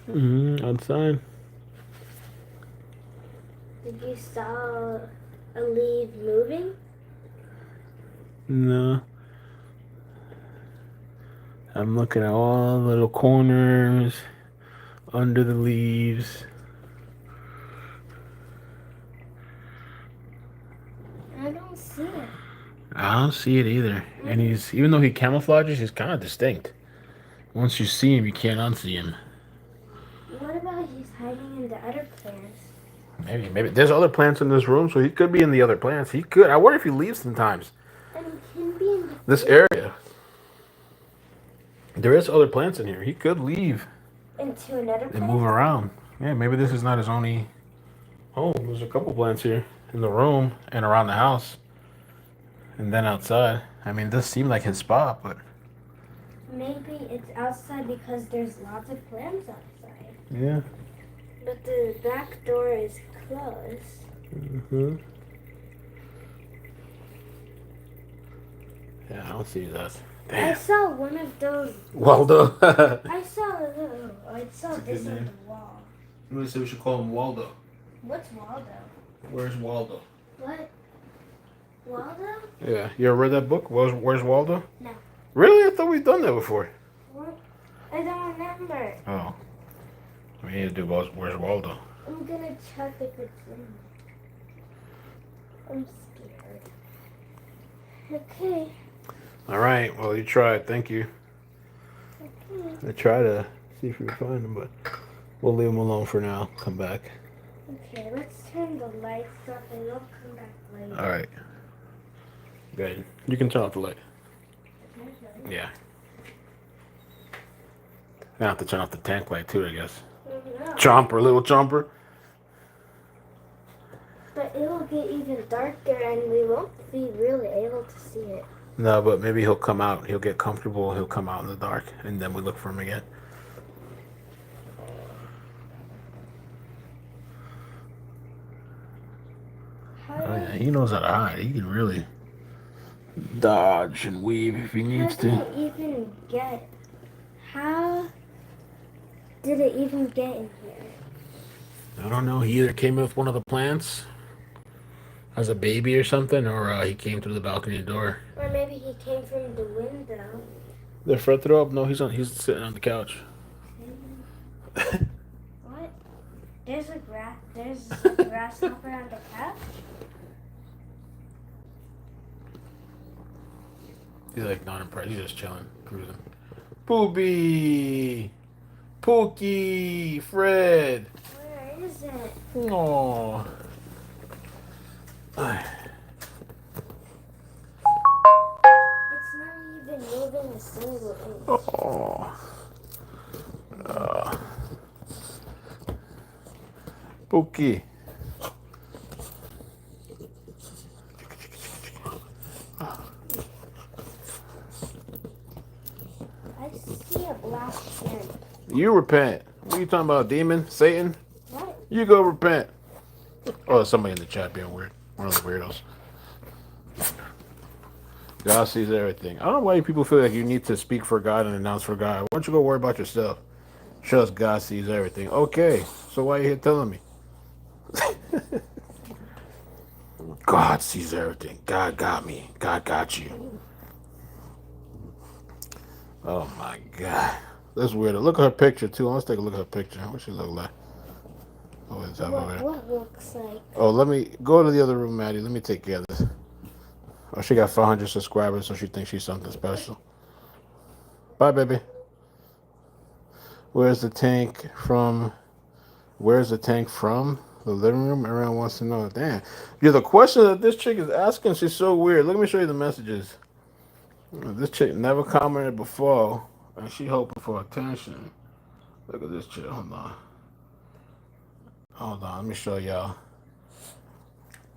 Outside. Did you saw a leaf moving? No. I'm looking at all the little corners under the leaves. I don't see it. I don't see it either. And even though he camouflages, he's kind of distinct. Once you see him, you can't unsee him. What about he's hiding in the other plants? Maybe. There's other plants in this room, so he could be in the other plants. He could. I wonder if he leaves sometimes. And he can be in the This fruit area. There is other plants in here. He could leave into another and plant. move around. Yeah, maybe this is not his only home. There's a couple plants here in the room and around the house. And then outside. I mean, it does seem like his spot, but Maybe it's outside because there's lots of plants outside. yeah. But the back door is closed. Mm-hmm. Yeah, I don't see that. I Damn. saw one of those. Waldo. I saw this good on name. the wall. I'm gonna say we should call him Waldo. What's Waldo? Where's Waldo? What? Waldo? Yeah, you ever read that book? Where's Waldo? No. Really? I thought we'd done that before. What? I don't remember. Oh. We need to do Where's Waldo? I'm gonna check if it's in. I'm scared. Okay. All right. Well, you tried. Thank you. Okay. I try to see if we can find him, but we'll leave him alone for now. Come back. Okay, let's turn the lights off and we'll come back later. All right. Good. You can turn off the light. Okay. Yeah. I have to turn off the tank light too, I guess. No. Chomper, little chomper. But it will get even darker and we won't be really able to see it. No, but maybe he'll come out. He'll get comfortable. He'll come out in the dark, and then we look for him again. How Oh, yeah, he knows how to hide. He can really dodge and weave if he needs did to. it even get? How did it even get in here? I don't know. He either came in with one of the plants as a baby or something, or he came through the balcony door. Or maybe he came from the window. The front door up? No, he's sitting on the couch. What? There's a grasshopper on the couch? He's like not impressed. He's just chilling, cruising. Poopy, Pookie, Fred. Where is it? Aww. It's not even moving a single inch. Oh. Pookie. I see a black tent. You repent. What are you talking about, demon? Satan? What? You go repent. Oh, somebody in the chat being weird. One of the weirdos. God sees everything. I don't know why people feel like you need to speak for God and announce for God. Why don't you go worry about yourself? Trust God sees everything. Okay, so why are you here telling me? God sees everything. God got me. God got you. Oh my God. That's weird. Look at her picture too. Let's take a look at her picture. What she look like? Oh, it's up over there. What looks like? Oh, let me go to the other room, Maddie. Let me take care of this. Oh, she got 500 subscribers, so she thinks she's something special. Bye, baby. Where's the tank from? Where's the tank from? The living room? Everyone wants to know. Damn. Yeah, the question that this chick is asking, she's so weird. Let me show you the messages. This chick never commented before, and she hoping for attention. Look at this chick. Hold on. Hold on. Let me show y'all.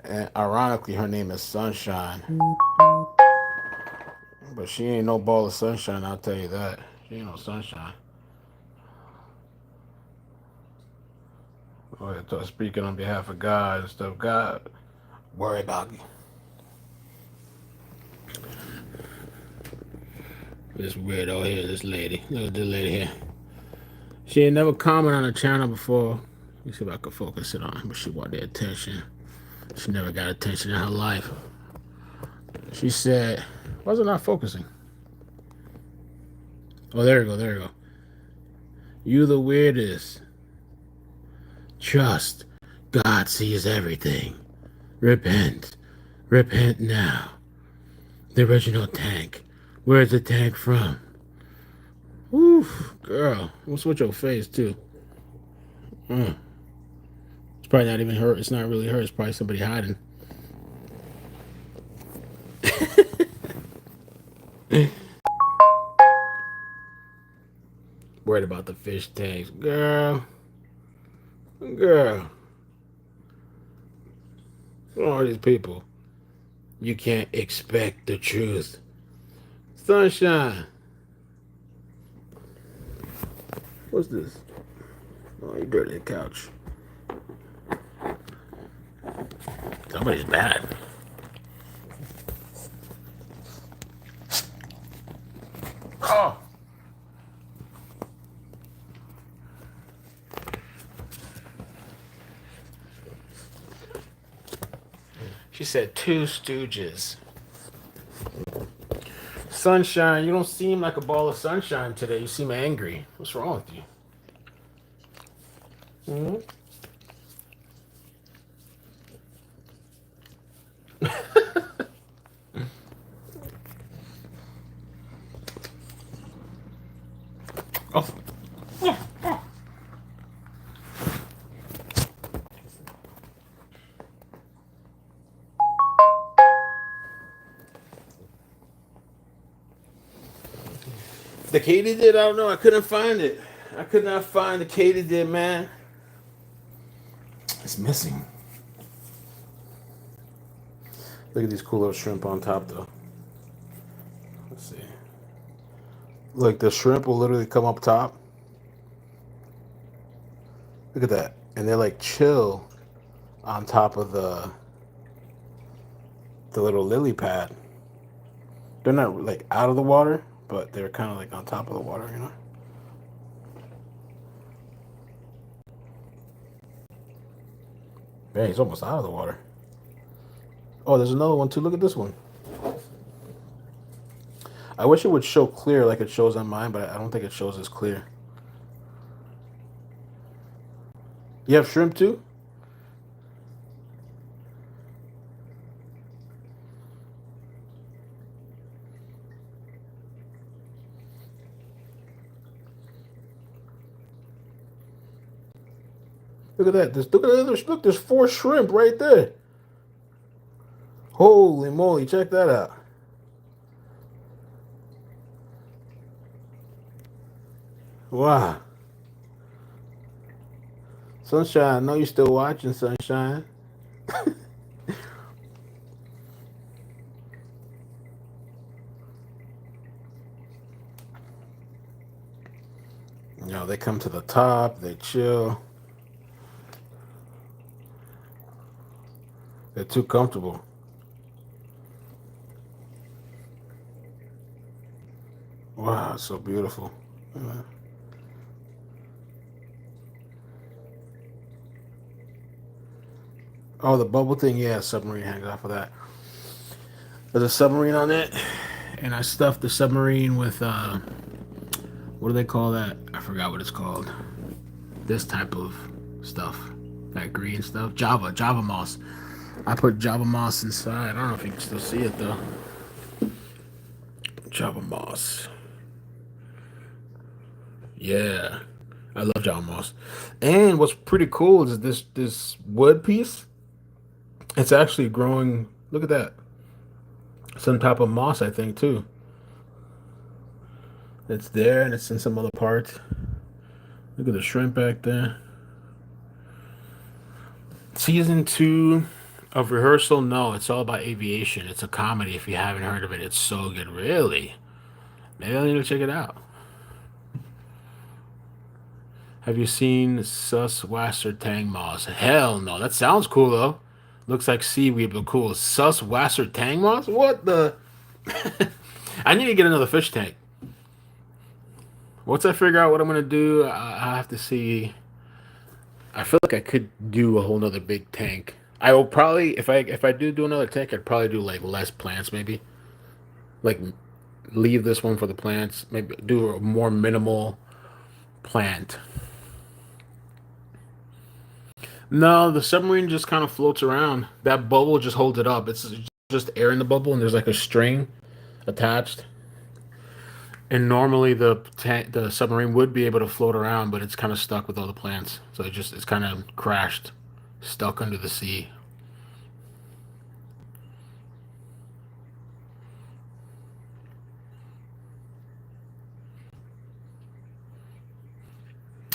And ironically, her name is Sunshine. But she ain't no ball of sunshine, I'll tell you that. She ain't no sunshine. Oh, yeah, speaking on behalf of God and stuff. God, worry about me. This weirdo here, this lady. Look at this lady here. She ain't never commented on the channel before. Let me see if I can focus it on, but she want the attention. She never got attention in her life. She said, why is it not focusing? Oh, there you go, there you go. You the weirdest. Trust. God sees everything. Repent. Repent now. The original tank. Where's the tank from? Oof, girl. I'm gonna switch your face too. It's probably not even her. It's not really her. It's probably somebody hiding. Worried about the fish tanks. Girl. Girl. What's wrong with these people? You can't expect the truth. Sunshine. What's this? Oh, you dirty the couch. Somebody's bad. Oh. She said 2 stooges. Sunshine, you don't seem like a ball of sunshine today. You seem angry. What's wrong with you? Oh. The katydid, I don't know. I couldn't find it. I could not find the katydid, man. It's missing. Look at these cool little shrimp on top, though. Let's see. Look, the shrimp will literally come up top. Look at that. And they're like chill on top of the little lily pad. They're not like out of the water, but they're kind of like on top of the water, you know? Man, he's almost out of the water. Oh, there's another one too. Look at this one. I wish it would show clear like it shows on mine, but I don't think it shows as clear. You have shrimp too? Look at that. Look, there's 4 shrimp right there. Holy moly, check that out. Wow. Sunshine, I know you're still watching, Sunshine. You know, they come to the top, they chill. They're too comfortable. Wow, it's so beautiful. Oh, the bubble thing, yeah, submarine hangs off of that. There's a submarine on it, and I stuffed the submarine with, what do they call that? I forgot what it's called. This type of stuff. That green stuff. Java moss. I put Java moss inside. I don't know if you can still see it, though. Java moss. Yeah. I love Java moss. And what's pretty cool is this wood piece. It's actually growing. Look at that. Some type of moss, I think, too. It's there, and it's in some other parts. Look at the shrimp back there. Season 2 of Rehearsal, no, it's all about aviation. It's a comedy. If you haven't heard of it, it's so good. Really? Maybe I need to check it out. Have you seen Susswasser Tang Moss? Hell no. That sounds cool, though. Looks like seaweed, but cool. Susswasser Tang Moss? What the? I need to get another fish tank. Once I figure out what I'm gonna do, I have to see. I feel like I could do a whole nother big tank. I will probably, if I do another tank, I'd probably do like less plants, maybe. Like leave this one for the plants. Maybe do a more minimal plant. No, the submarine just kind of floats around. That bubble just holds it up. It's just air in the bubble, and there's like a string attached. And normally the submarine would be able to float around, but it's kind of stuck with all the plants. So it's kind of crashed, stuck under the sea.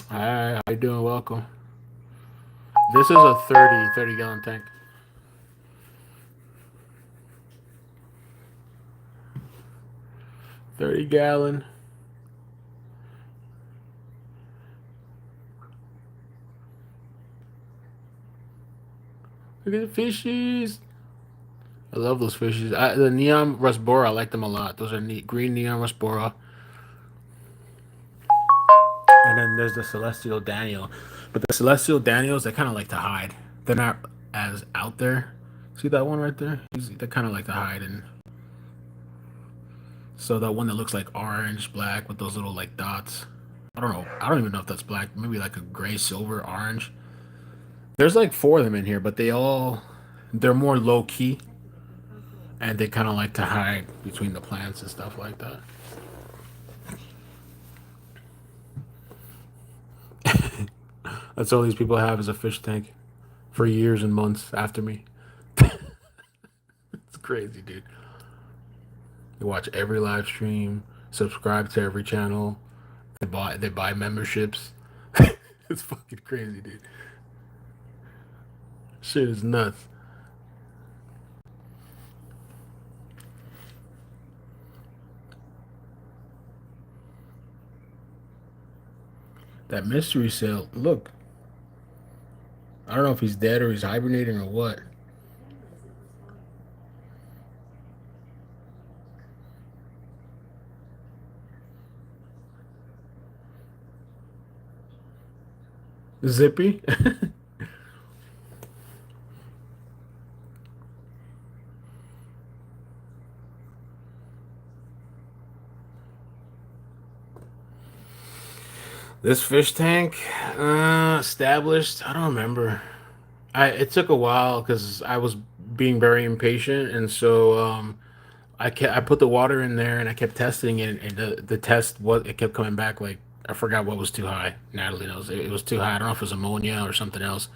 Hi, how you doing? Welcome. This is a 30 gallon tank. 30 gallon. Look at the fishies. I love those fishes. The neon rusbora, I like them a lot. Those are neat. Green neon rusbora. And then there's the celestial Daniel. But the celestial Daniels, they kind of like to hide. They're not as out there. See that one right there? They kind of like to hide. And so that one that looks like orange, black with those little like dots. I don't know. I don't even know if that's black. Maybe like a gray, silver, orange. There's like four of them in here, but they're more low key. And they kind of like to hide between the plants and stuff like that. That's all these people have is a fish tank for years and months after me. It's crazy, dude. They watch every live stream, subscribe to every channel. They buy memberships. It's fucking crazy, dude. Shit is nuts. That mystery cell. Look, I don't know if he's dead or he's hibernating or what. Zippy. This fish tank, established. I don't remember. It took a while because I was being very impatient, and so I put the water in there and I kept testing it, and the test was it kept coming back like I forgot what was too high. Natalie knows it was too high. I don't know if it was ammonia or something else.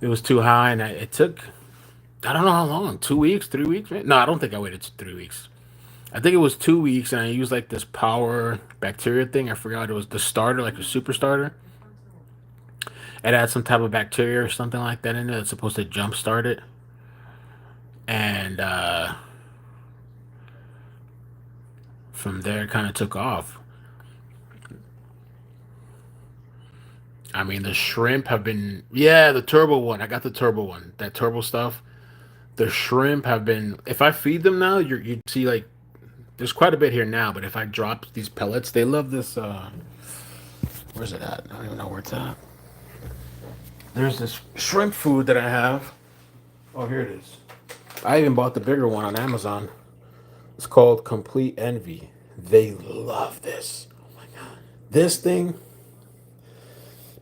It was too high, and it took I don't know how long, 2 weeks, 3 weeks. No, I don't think I waited 3 weeks. I think it was 2 weeks, and I used like this power bacteria thing. I forgot it was the starter, like a super starter. It had some type of bacteria or something like that in it that's supposed to jumpstart it. And from there, it kind of took off. I mean, the shrimp have been, yeah, the turbo one. I got the turbo one. That turbo stuff. The shrimp have been. If I feed them now, you'd see like there's quite a bit here now. But if I drop these pellets, they love this. Where's it at? I don't even know where it's at. There's this shrimp food that I have. Oh, here it is. I even bought the bigger one on Amazon. It's called Complete Envy. They love this. This thing,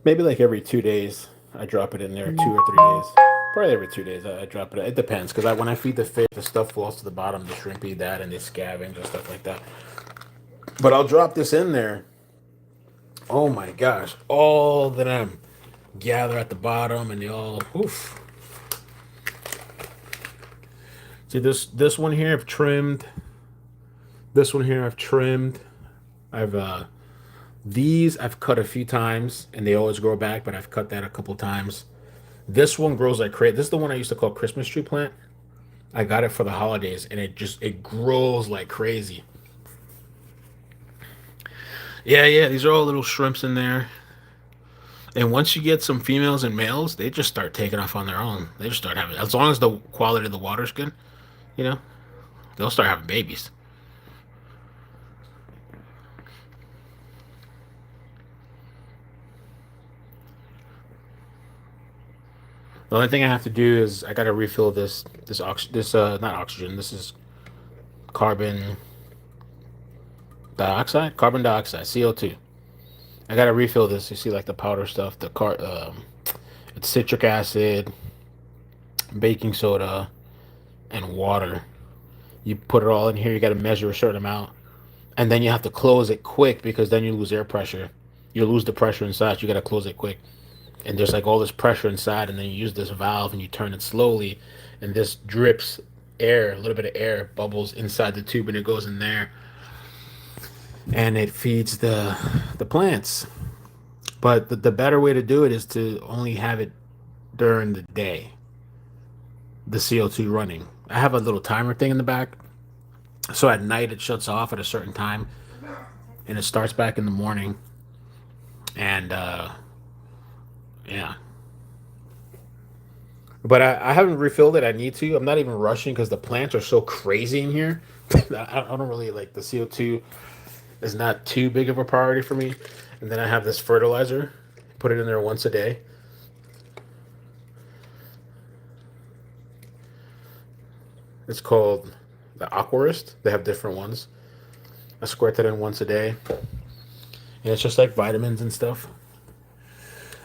maybe like every 2 days, I drop it in there, 2 or 3 days. Probably every 2 days, I drop it. It depends, because when I feed the fish, the stuff falls to the bottom. The shrimp eat that, and they scavenge and stuff like that. But I'll drop this in there. Oh my gosh, all of them gather at the bottom, and they all, oof. See this one here I've trimmed. This one here I've trimmed. I've these I've cut a few times, and they always grow back, but I've cut that a couple times. This one grows like crazy. This is the one I used to call Christmas tree plant. I got it for the holidays, and it grows like crazy. Yeah, yeah, these are all little shrimps in there. And once you get some females and males, they just start taking off on their own. They just start having, as long as the quality of the water's good, you know, they'll start having babies. The only thing I have to do is I gotta refill this not oxygen. This is carbon dioxide. Carbon dioxide, CO2. I gotta refill this. You see, like the powder stuff. It's citric acid, baking soda, and water. You put it all in here. You gotta measure a certain amount, and then you have to close it quick because then you lose air pressure. You lose the pressure inside. You gotta close it quick, and there's like all this pressure inside, and then you use this valve and you turn it slowly, and this drips air, a little bit of air bubbles inside the tube, and it goes in there, and it feeds the plants. But the better way to do it is to only have it during the day, the CO2 running. I have a little timer thing in the back, so at night it shuts off at a certain time, and it starts back in the morning. And yeah, but I haven't refilled it. I need to. I'm not even rushing because the plants are so crazy in here. I don't really like the CO2 is not too big of a priority for me. And then I have this fertilizer. Put it in there once a day. It's called the Aquarist. They have different ones. I squirt that in once a day. And it's just like vitamins and stuff.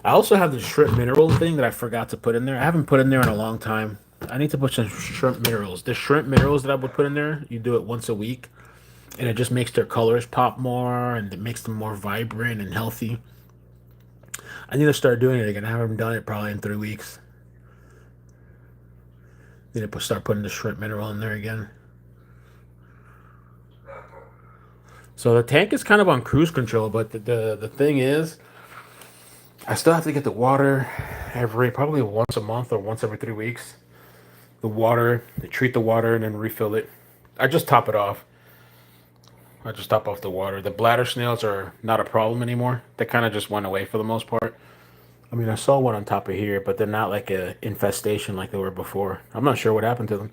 I also have the shrimp mineral thing that I forgot to put in there. I haven't put in there in a long time. I need to put some shrimp minerals. The shrimp minerals that I would put in there, you do it once a week, and it just makes their colors pop more, and it makes them more vibrant and healthy. I need to start doing it again. I haven't done it probably in 3 weeks. Need to start putting the shrimp mineral in there again. So the tank is kind of on cruise control, but the thing is, I still have to get the water every probably once a month or once every 3 weeks. The water, they treat the water and then refill it. I just top it off. I just top off the water. The bladder snails are not a problem anymore. They kind of just went away for the most part. I mean, I saw one on top of here, but they're not like a infestation like they were before. I'm not sure what happened to them.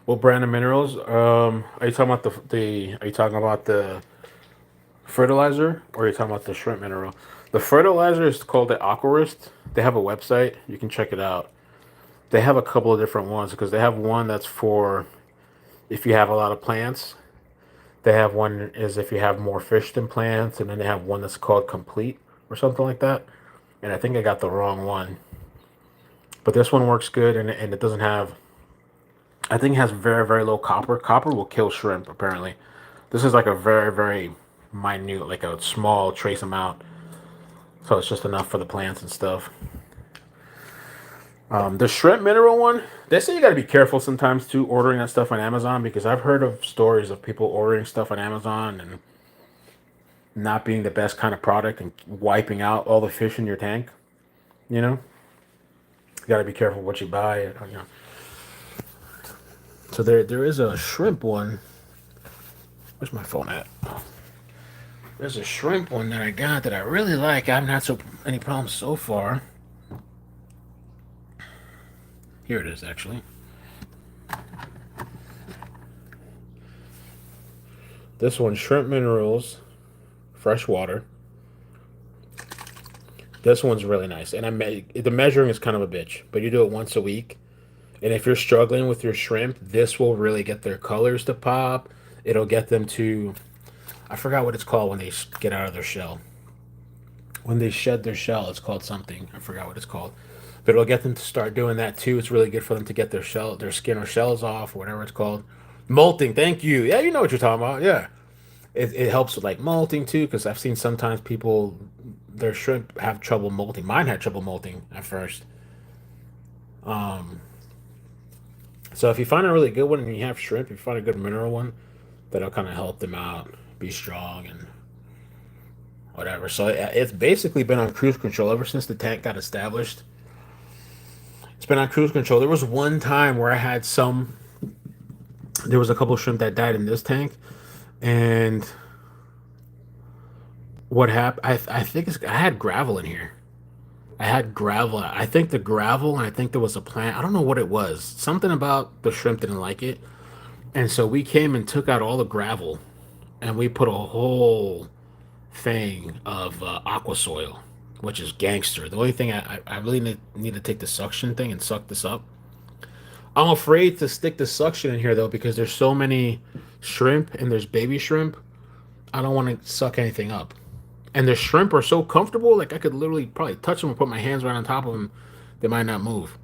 What brand of minerals? Are you talking about the? Are you talking about the fertilizer, or are you talking about the shrimp mineral? The fertilizer is called the Aquarist. They have a website. You can check it out. They have a couple of different ones because they have one that's for if you have a lot of plants. They have one is if you have more fish than plants, and then they have one that's called Complete or something like that. And I think I got the wrong one, but this one works good, and it doesn't have. I think it has very very low copper. Copper will kill shrimp apparently. This is like a very very minute, like a small trace amount, so it's just enough for the plants and stuff. The shrimp mineral one, they say you got to be careful sometimes too ordering that stuff on Amazon because I've heard of stories of people ordering stuff on Amazon and not being the best kind of product and wiping out all the fish in your tank. You know, you got to be careful what you buy. So there is a shrimp one. Where's my phone at? There's a shrimp one that I got that I really like. I haven't had any problems so far. Here it is, actually. This one, shrimp minerals, fresh water. This one's really nice, and the measuring is kind of a bitch, but you do it once a week. And if you're struggling with your shrimp, this will really get their colors to pop. It'll get them to, I forgot what it's called when they get out of their shell. When they shed their shell, it's called something. I forgot what it's called. But it'll get them to start doing that too. It's really good for them to get their skin or shells off, or whatever it's called. Molting, thank you. Yeah, you know what you're talking about. Yeah, it helps with like molting too, because I've seen sometimes people their shrimp have trouble molting. Mine had trouble molting at first. Um, so if you find a really good one and you have shrimp, if you find a good mineral one, that'll kind of help them out, be strong and whatever. So it's basically been on cruise control ever since the tank got established. It's been on cruise control. There was one time where there was a couple of shrimp that died in this tank, and what happened? I think I had gravel in here. I had gravel. I think the gravel, and I think there was a plant. I don't know what it was. Something about the shrimp didn't like it, and so we came and took out all the gravel, and we put a whole thing of aqua soil, which is gangster. The only thing I really need to take the suction thing and suck this up. I'm afraid to stick the suction in here though because there's so many shrimp and there's baby shrimp. I don't want to suck anything up. And the shrimp are so comfortable, like I could literally probably touch them and put my hands right on top of them. They might not move.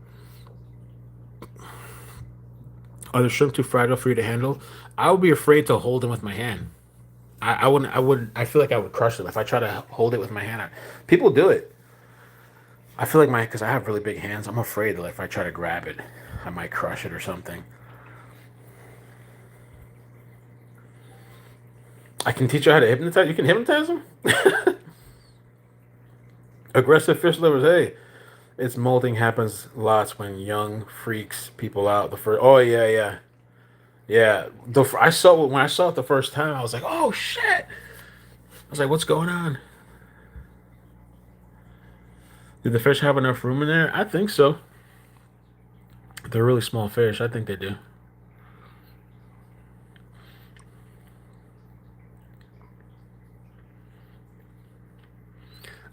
Are the shrimp too fragile for you to handle? I would be afraid to hold them with my hand. I wouldn't. I would. I feel like I would crush them if I try to hold it with my hand. People do it. I feel like because I have really big hands. I'm afraid that if I try to grab it, I might crush it or something. I can teach you how to hypnotize. You can hypnotize them. Aggressive fish lovers. Hey, its molting happens lots when young freaks people out. The first. Oh yeah, yeah, yeah. I saw when I saw it the first time. I was like, oh shit. I was like, what's going on? Did the fish have enough room in there? I think so. They're really small fish. I think they do.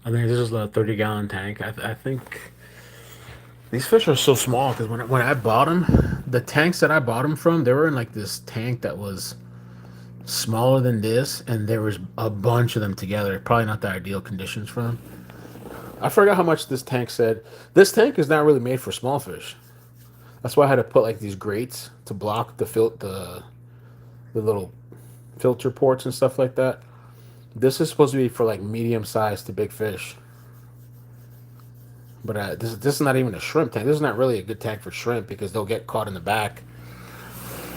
I think this is a 30-gallon tank. I think these fish are so small because when I bought them, the tanks that I bought them from, they were in like this tank that was smaller than this, and there was a bunch of them together. Probably not the ideal conditions for them. I forgot how much this tank said. This tank is not really made for small fish. That's why I had to put like these grates to block the little filter ports and stuff like that. This is supposed to be for like medium sized to big fish. But this is not even a shrimp tank. This is not really a good tank for shrimp because they'll get caught in the back.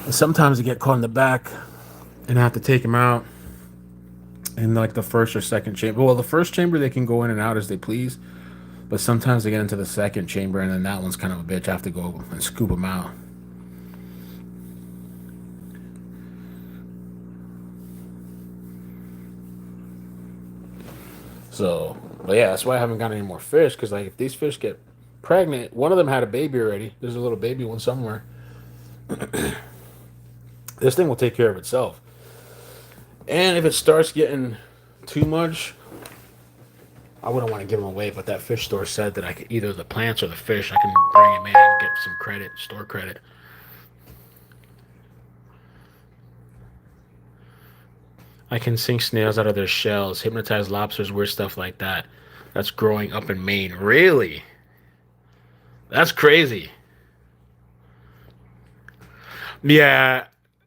And sometimes they get caught in the back and I have to take them out in like the first or second chamber. Well, the first chamber they can go in and out as they please. But sometimes they get into the second chamber and then that one's kind of a bitch. I have to go and scoop them out. So, but yeah, that's why I haven't got any more fish. Because like, if these fish get pregnant, one of them had a baby already. There's a little baby one somewhere. This thing will take care of itself. And if it starts getting too much, I wouldn't want to give them away. But that fish store said that I could either the plants or the fish. I can bring them in and get some credit, store credit. I can sink snails out of their shells, hypnotize lobsters, weird stuff like that. That's growing up in Maine. Really? That's crazy. Yeah.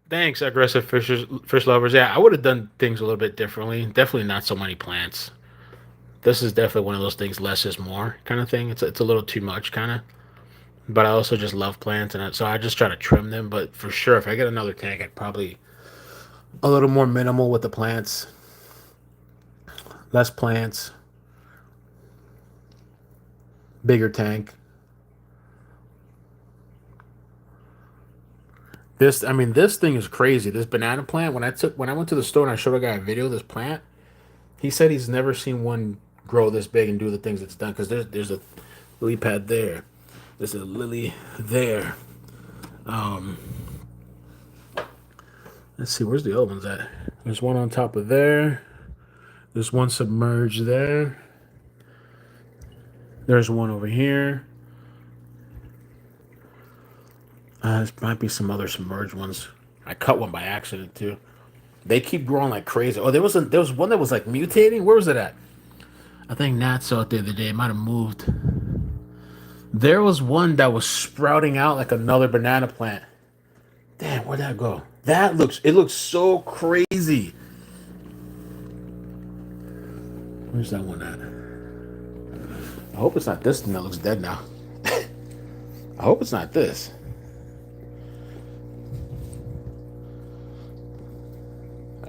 Thanks, aggressive fish lovers. Yeah, I would have done things a little bit differently. Definitely not so many plants. This is definitely one of those things. Less is more kind of thing. It's a little too much kind of. But I also just love plants, and so I just try to trim them. But for sure, if I get another tank, I'd probably a little more minimal with the plants, less plants, bigger tank. This thing is crazy. This banana plant. When I went to the store and I showed a guy a video of this plant, he said he's never seen one grow this big and do the things it's done. Because there's a lily pad there, there's a lily there. Um, let's see, where's the other ones at? There's one on top of there. There's one submerged there. There's one over here. There might be some other submerged ones. I cut one by accident too. They keep growing like crazy. Oh, there was one that was like mutating. Where was it at? I think Nat saw it the other day. It might have moved. There was one that was sprouting out like another banana plant. Damn, where'd that go? It looks so crazy. Where's that one at? I hope it's not this thing that looks dead now. I hope it's not this.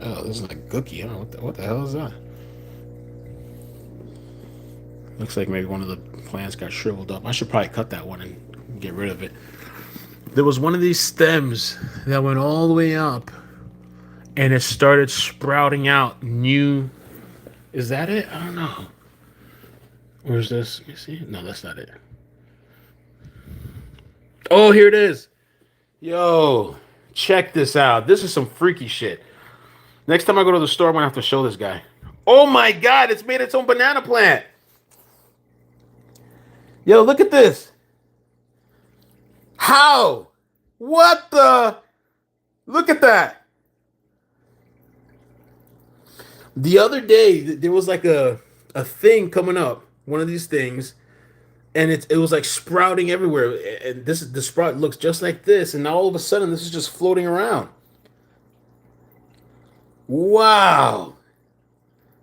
Oh, this is like Gookie. I don't know what the hell is that? Looks like maybe one of the plants got shriveled up. I should probably cut that one and get rid of it. There was one of these stems that went all the way up and it started sprouting out new. Is that it? I don't know. Where's this? Let me see. No, that's not it. Oh, here it is. Yo, check this out. This is some freaky shit. Next time I go to the store, I'm gonna have to show this guy. Oh my God! It's made its own banana plant. Yo, look at this. How? What the? Look at that. The other day, there was like a thing coming up, one of these things, and it was like sprouting everywhere. And this the sprout looks just like this, and now all of a sudden, this is just floating around. Wow,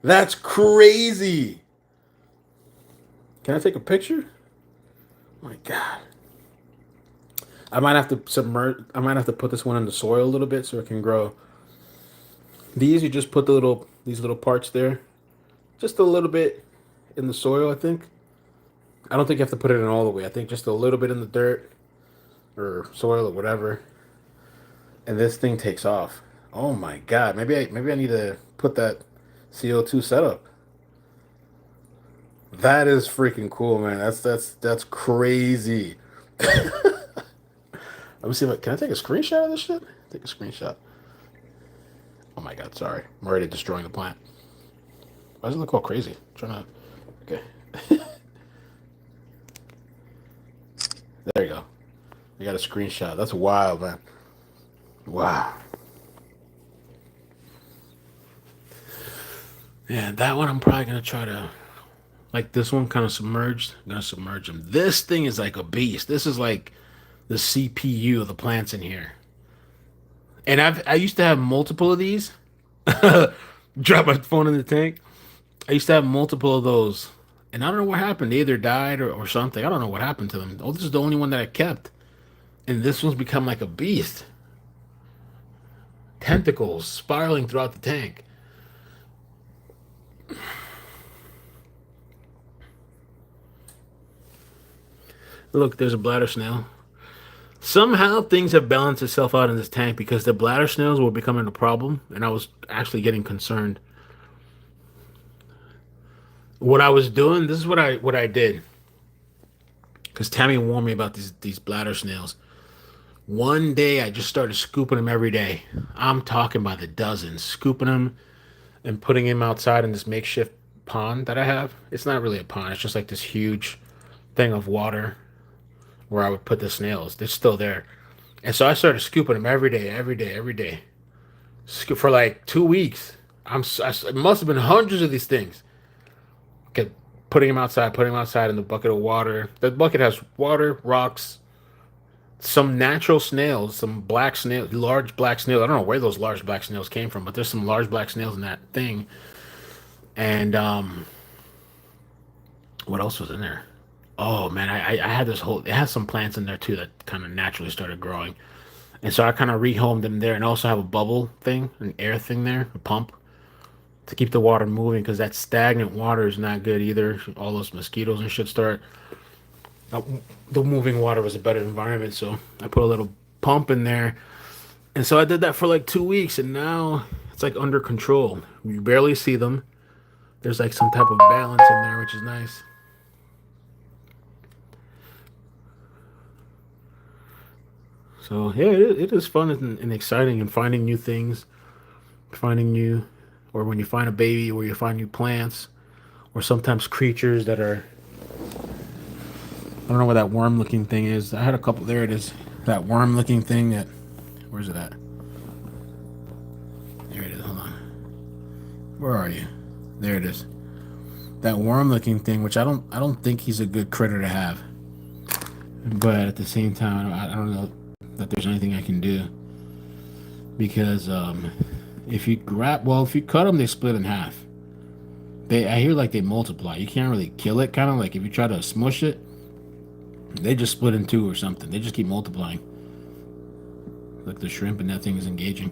that's crazy. Can I take a picture? Oh my God. I might have to submerge. I might have to put this one in the soil a little bit so it can grow. These you just put these little parts there, just a little bit in the soil. I think. I don't think you have to put it in all the way. I think just a little bit in the dirt or soil or whatever, and this thing takes off. Oh my God! Maybe I need to put that CO2 setup. That is freaking cool, man. That's crazy. Let me see if can I take a screenshot of this shit? Take a screenshot. Oh my God! Sorry, I'm already destroying the plant. Why does it look all crazy? I'm trying to. Okay. There you go. I got a screenshot. That's wild, man. Wow. Yeah, that one I'm probably gonna try to like this one kind of submerged. I'm gonna submerge them. This thing is like a beast. This is like the CPU of the plants in here. And I used to have multiple of these. Drop my phone in the tank. I used to have multiple of those. And I don't know what happened. They either died or something. I don't know what happened to them. Oh, this is the only one that I kept. And this one's become like a beast. Tentacles spiraling throughout the tank. Look, there's a bladder snail. Somehow things have balanced itself out in this tank because the bladder snails were becoming a problem, and I was actually getting concerned. What I was doing, this is what I did, because Tammy warned me about these bladder snails. One day I just started scooping them every day. I'm talking by the dozens, scooping them and putting them outside in this makeshift pond that I have. It's not really a pond; it's just like this huge thing of water where I would put the snails. They're still there. And so I started scooping them every day, every day, every day, for like 2 weeks. It must have been hundreds of these things. Kept putting them outside in the bucket of water. The bucket has water, rocks, some natural snails, some black snails, large black snails. I don't know where those large black snails came from, but there's some large black snails in that thing. And what else was in there? Oh man, I had this whole. It has some plants in there too that kind of naturally started growing. And so I kind of rehomed them there, and also have a bubble thing, an air thing there, a pump to keep the water moving because that stagnant water is not good either. All those mosquitoes and shit start. Uh, the moving water was a better environment, so I put a little pump in there, and so I did that for like 2 weeks, and now it's like under control. You barely see them. There's like some type of balance in there, which is nice. So yeah, it is fun and exciting, and finding new things, finding new, or when you find a baby, or you find new plants, or sometimes creatures that are. I don't know what that worm-looking thing is. I had a couple. There it is. That worm-looking thing. That. Where's it at? There it is. Hold on. Where are you? There it is. That worm-looking thing, which I don't think he's a good critter to have. But at the same time, I don't know that there's anything I can do because if you if you cut them, they split in half. I hear like they multiply. You can't really kill it. Kind of like if you try to smush it, they just split in two or something. They just keep multiplying. Like the shrimp and that thing is engaging.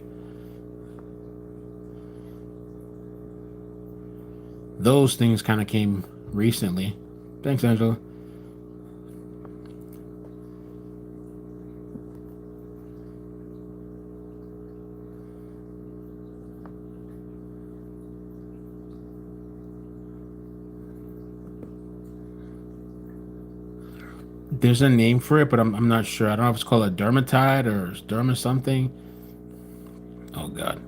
Those things kind of came recently. Thanks, Angela. There's a name for it, but I'm not sure. I don't know if it's called a dermatide or derma something. Oh God.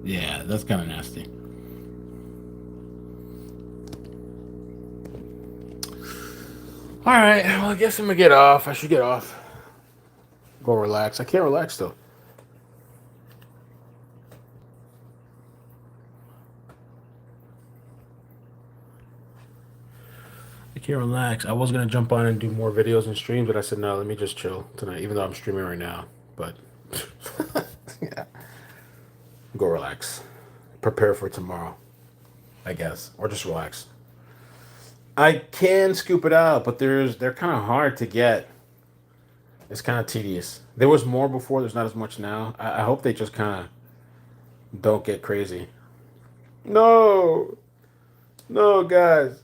Yeah, that's kind of nasty. All right, well, I guess I'm gonna get off. I should get off. Go relax. I can't relax though. I can't relax. I was gonna jump on and do more videos and streams, but I said no. Let me just chill tonight, even though I'm streaming right now. But yeah, go relax. Prepare for tomorrow, I guess, or just relax. I can scoop it out, but they're kind of hard to get. It's kind of tedious. There was more before. There's not as much now. I hope they just kind of don't get crazy. No, no, guys.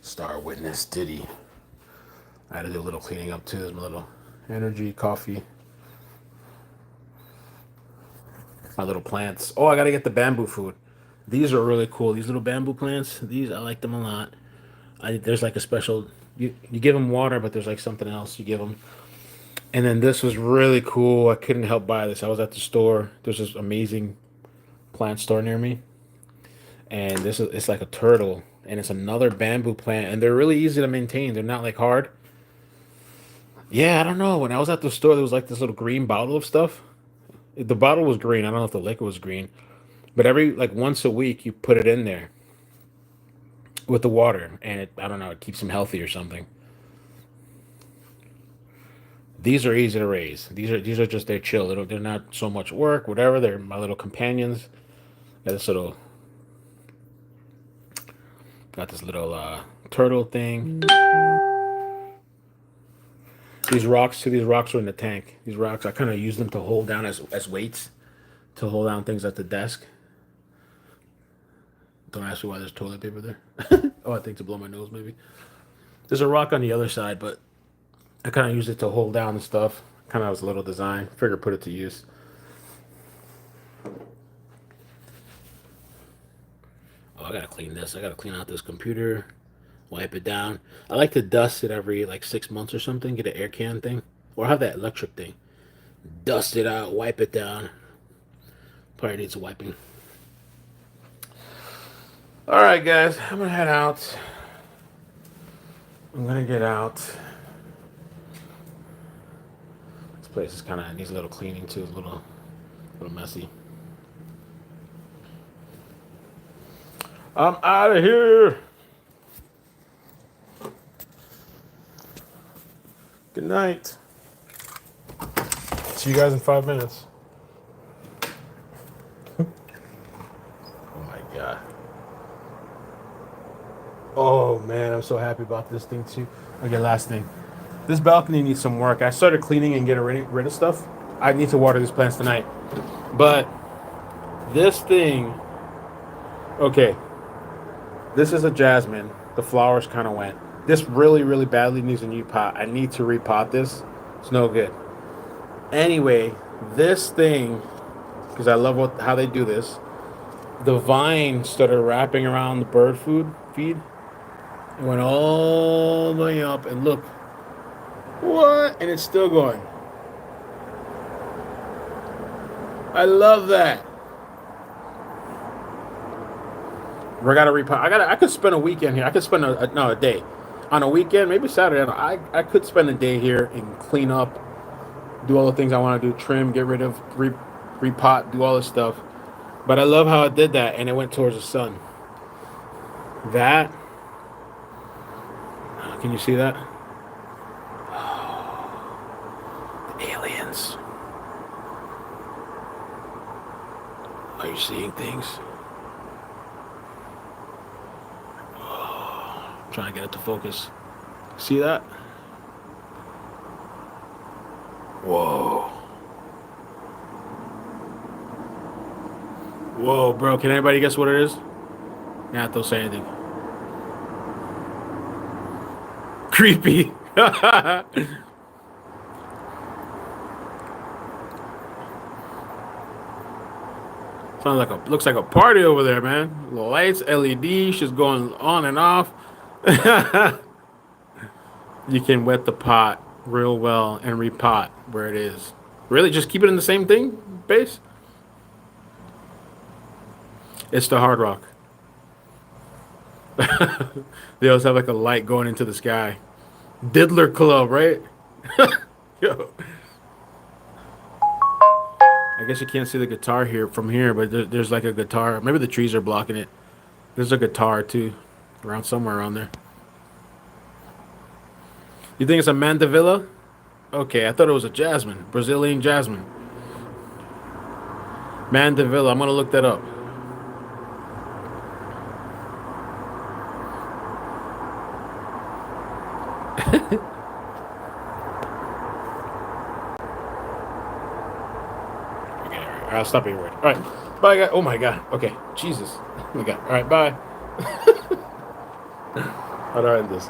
Star witness Diddy. I had to do a little cleaning up too. There's my little energy, coffee, my little plants. Oh, I gotta get the bamboo food. These are really cool. These little bamboo plants. These I like them a lot. There's like a special. You give them water, but there's like something else you give them. And then this was really cool. I couldn't help buy this. I was at the store. There's this amazing plant store near me, and this is it's like a turtle, and it's another bamboo plant, and they're really easy to maintain. They're not like hard. Yeah, I don't know. When I was at the store, there was like this little green bottle of stuff. The bottle was green. I don't know if the liquor was green, but every like once a week you put it in there with the water, and I don't know, it keeps them healthy or something. These are easy to raise. These are just they're chill. They're not so much work, whatever. They're my little companions. Got this little turtle thing. These rocks are in the tank. These rocks, I kind of use them to hold down as weights, to hold down things at the desk. Don't ask me why there's toilet paper there. Oh, I think to blow my nose maybe. There's a rock on the other side, but I kind of use it to hold down the stuff. Kind of as a little design. Figure put it to use. Oh, I gotta clean this. I gotta clean out this computer, wipe it down. I like to dust it every like 6 months or something. Get an air can thing, or have that electric thing. Dust it out, wipe it down. Probably needs a wiping. All right, guys, I'm gonna head out. I'm gonna get out. This place is kind of needs a little cleaning too. It's a little messy. I'm out of here. Good night. See you guys in 5 minutes. Oh my God. Oh man, I'm so happy about this thing too. Okay, last thing. This balcony needs some work. I started cleaning and getting rid of stuff. I need to water these plants tonight. But this thing, okay, this is a jasmine. The flowers kind of went. This really, really badly needs a new pot. I need to repot this. It's no good. Anyway, this thing, because I love how they do this, the vine started wrapping around the bird feed. It went all the way up, and look. What? And it's still going. I love that. We gotta repot. I could spend a weekend here. I could spend a day. On a weekend, maybe Saturday. I could spend a day here and clean up, do all the things I want to do, trim, get rid of, repot, do all this stuff. But I love how it did that, and it went towards the sun. That, can you see that? Oh, the aliens. Are you seeing things? Trying to get it to focus. See that? Whoa. Whoa, bro. Can anybody guess what it is? Yeah, don't say anything. Creepy. Sounds like looks like a party over there, man. Lights, LEDs, just going on and off. You can wet the pot real well and repot where it is. Really, just keep it in the same thing, base. It's the Hard Rock. They also have like a light going into the sky. Diddler Club, right? Yo. I guess you can't see the guitar here from here, but there's like a guitar. Maybe the trees are blocking it. There's a guitar too, around somewhere around there. You think it's a mandevilla? Okay, I thought it was a jasmine, Brazilian jasmine. Mandevilla. I'm gonna look that up. Okay, all right, I'll stop being weird. All right, bye, guys. Oh my god. Okay, Jesus. Oh my god. All right, bye. How do I end this?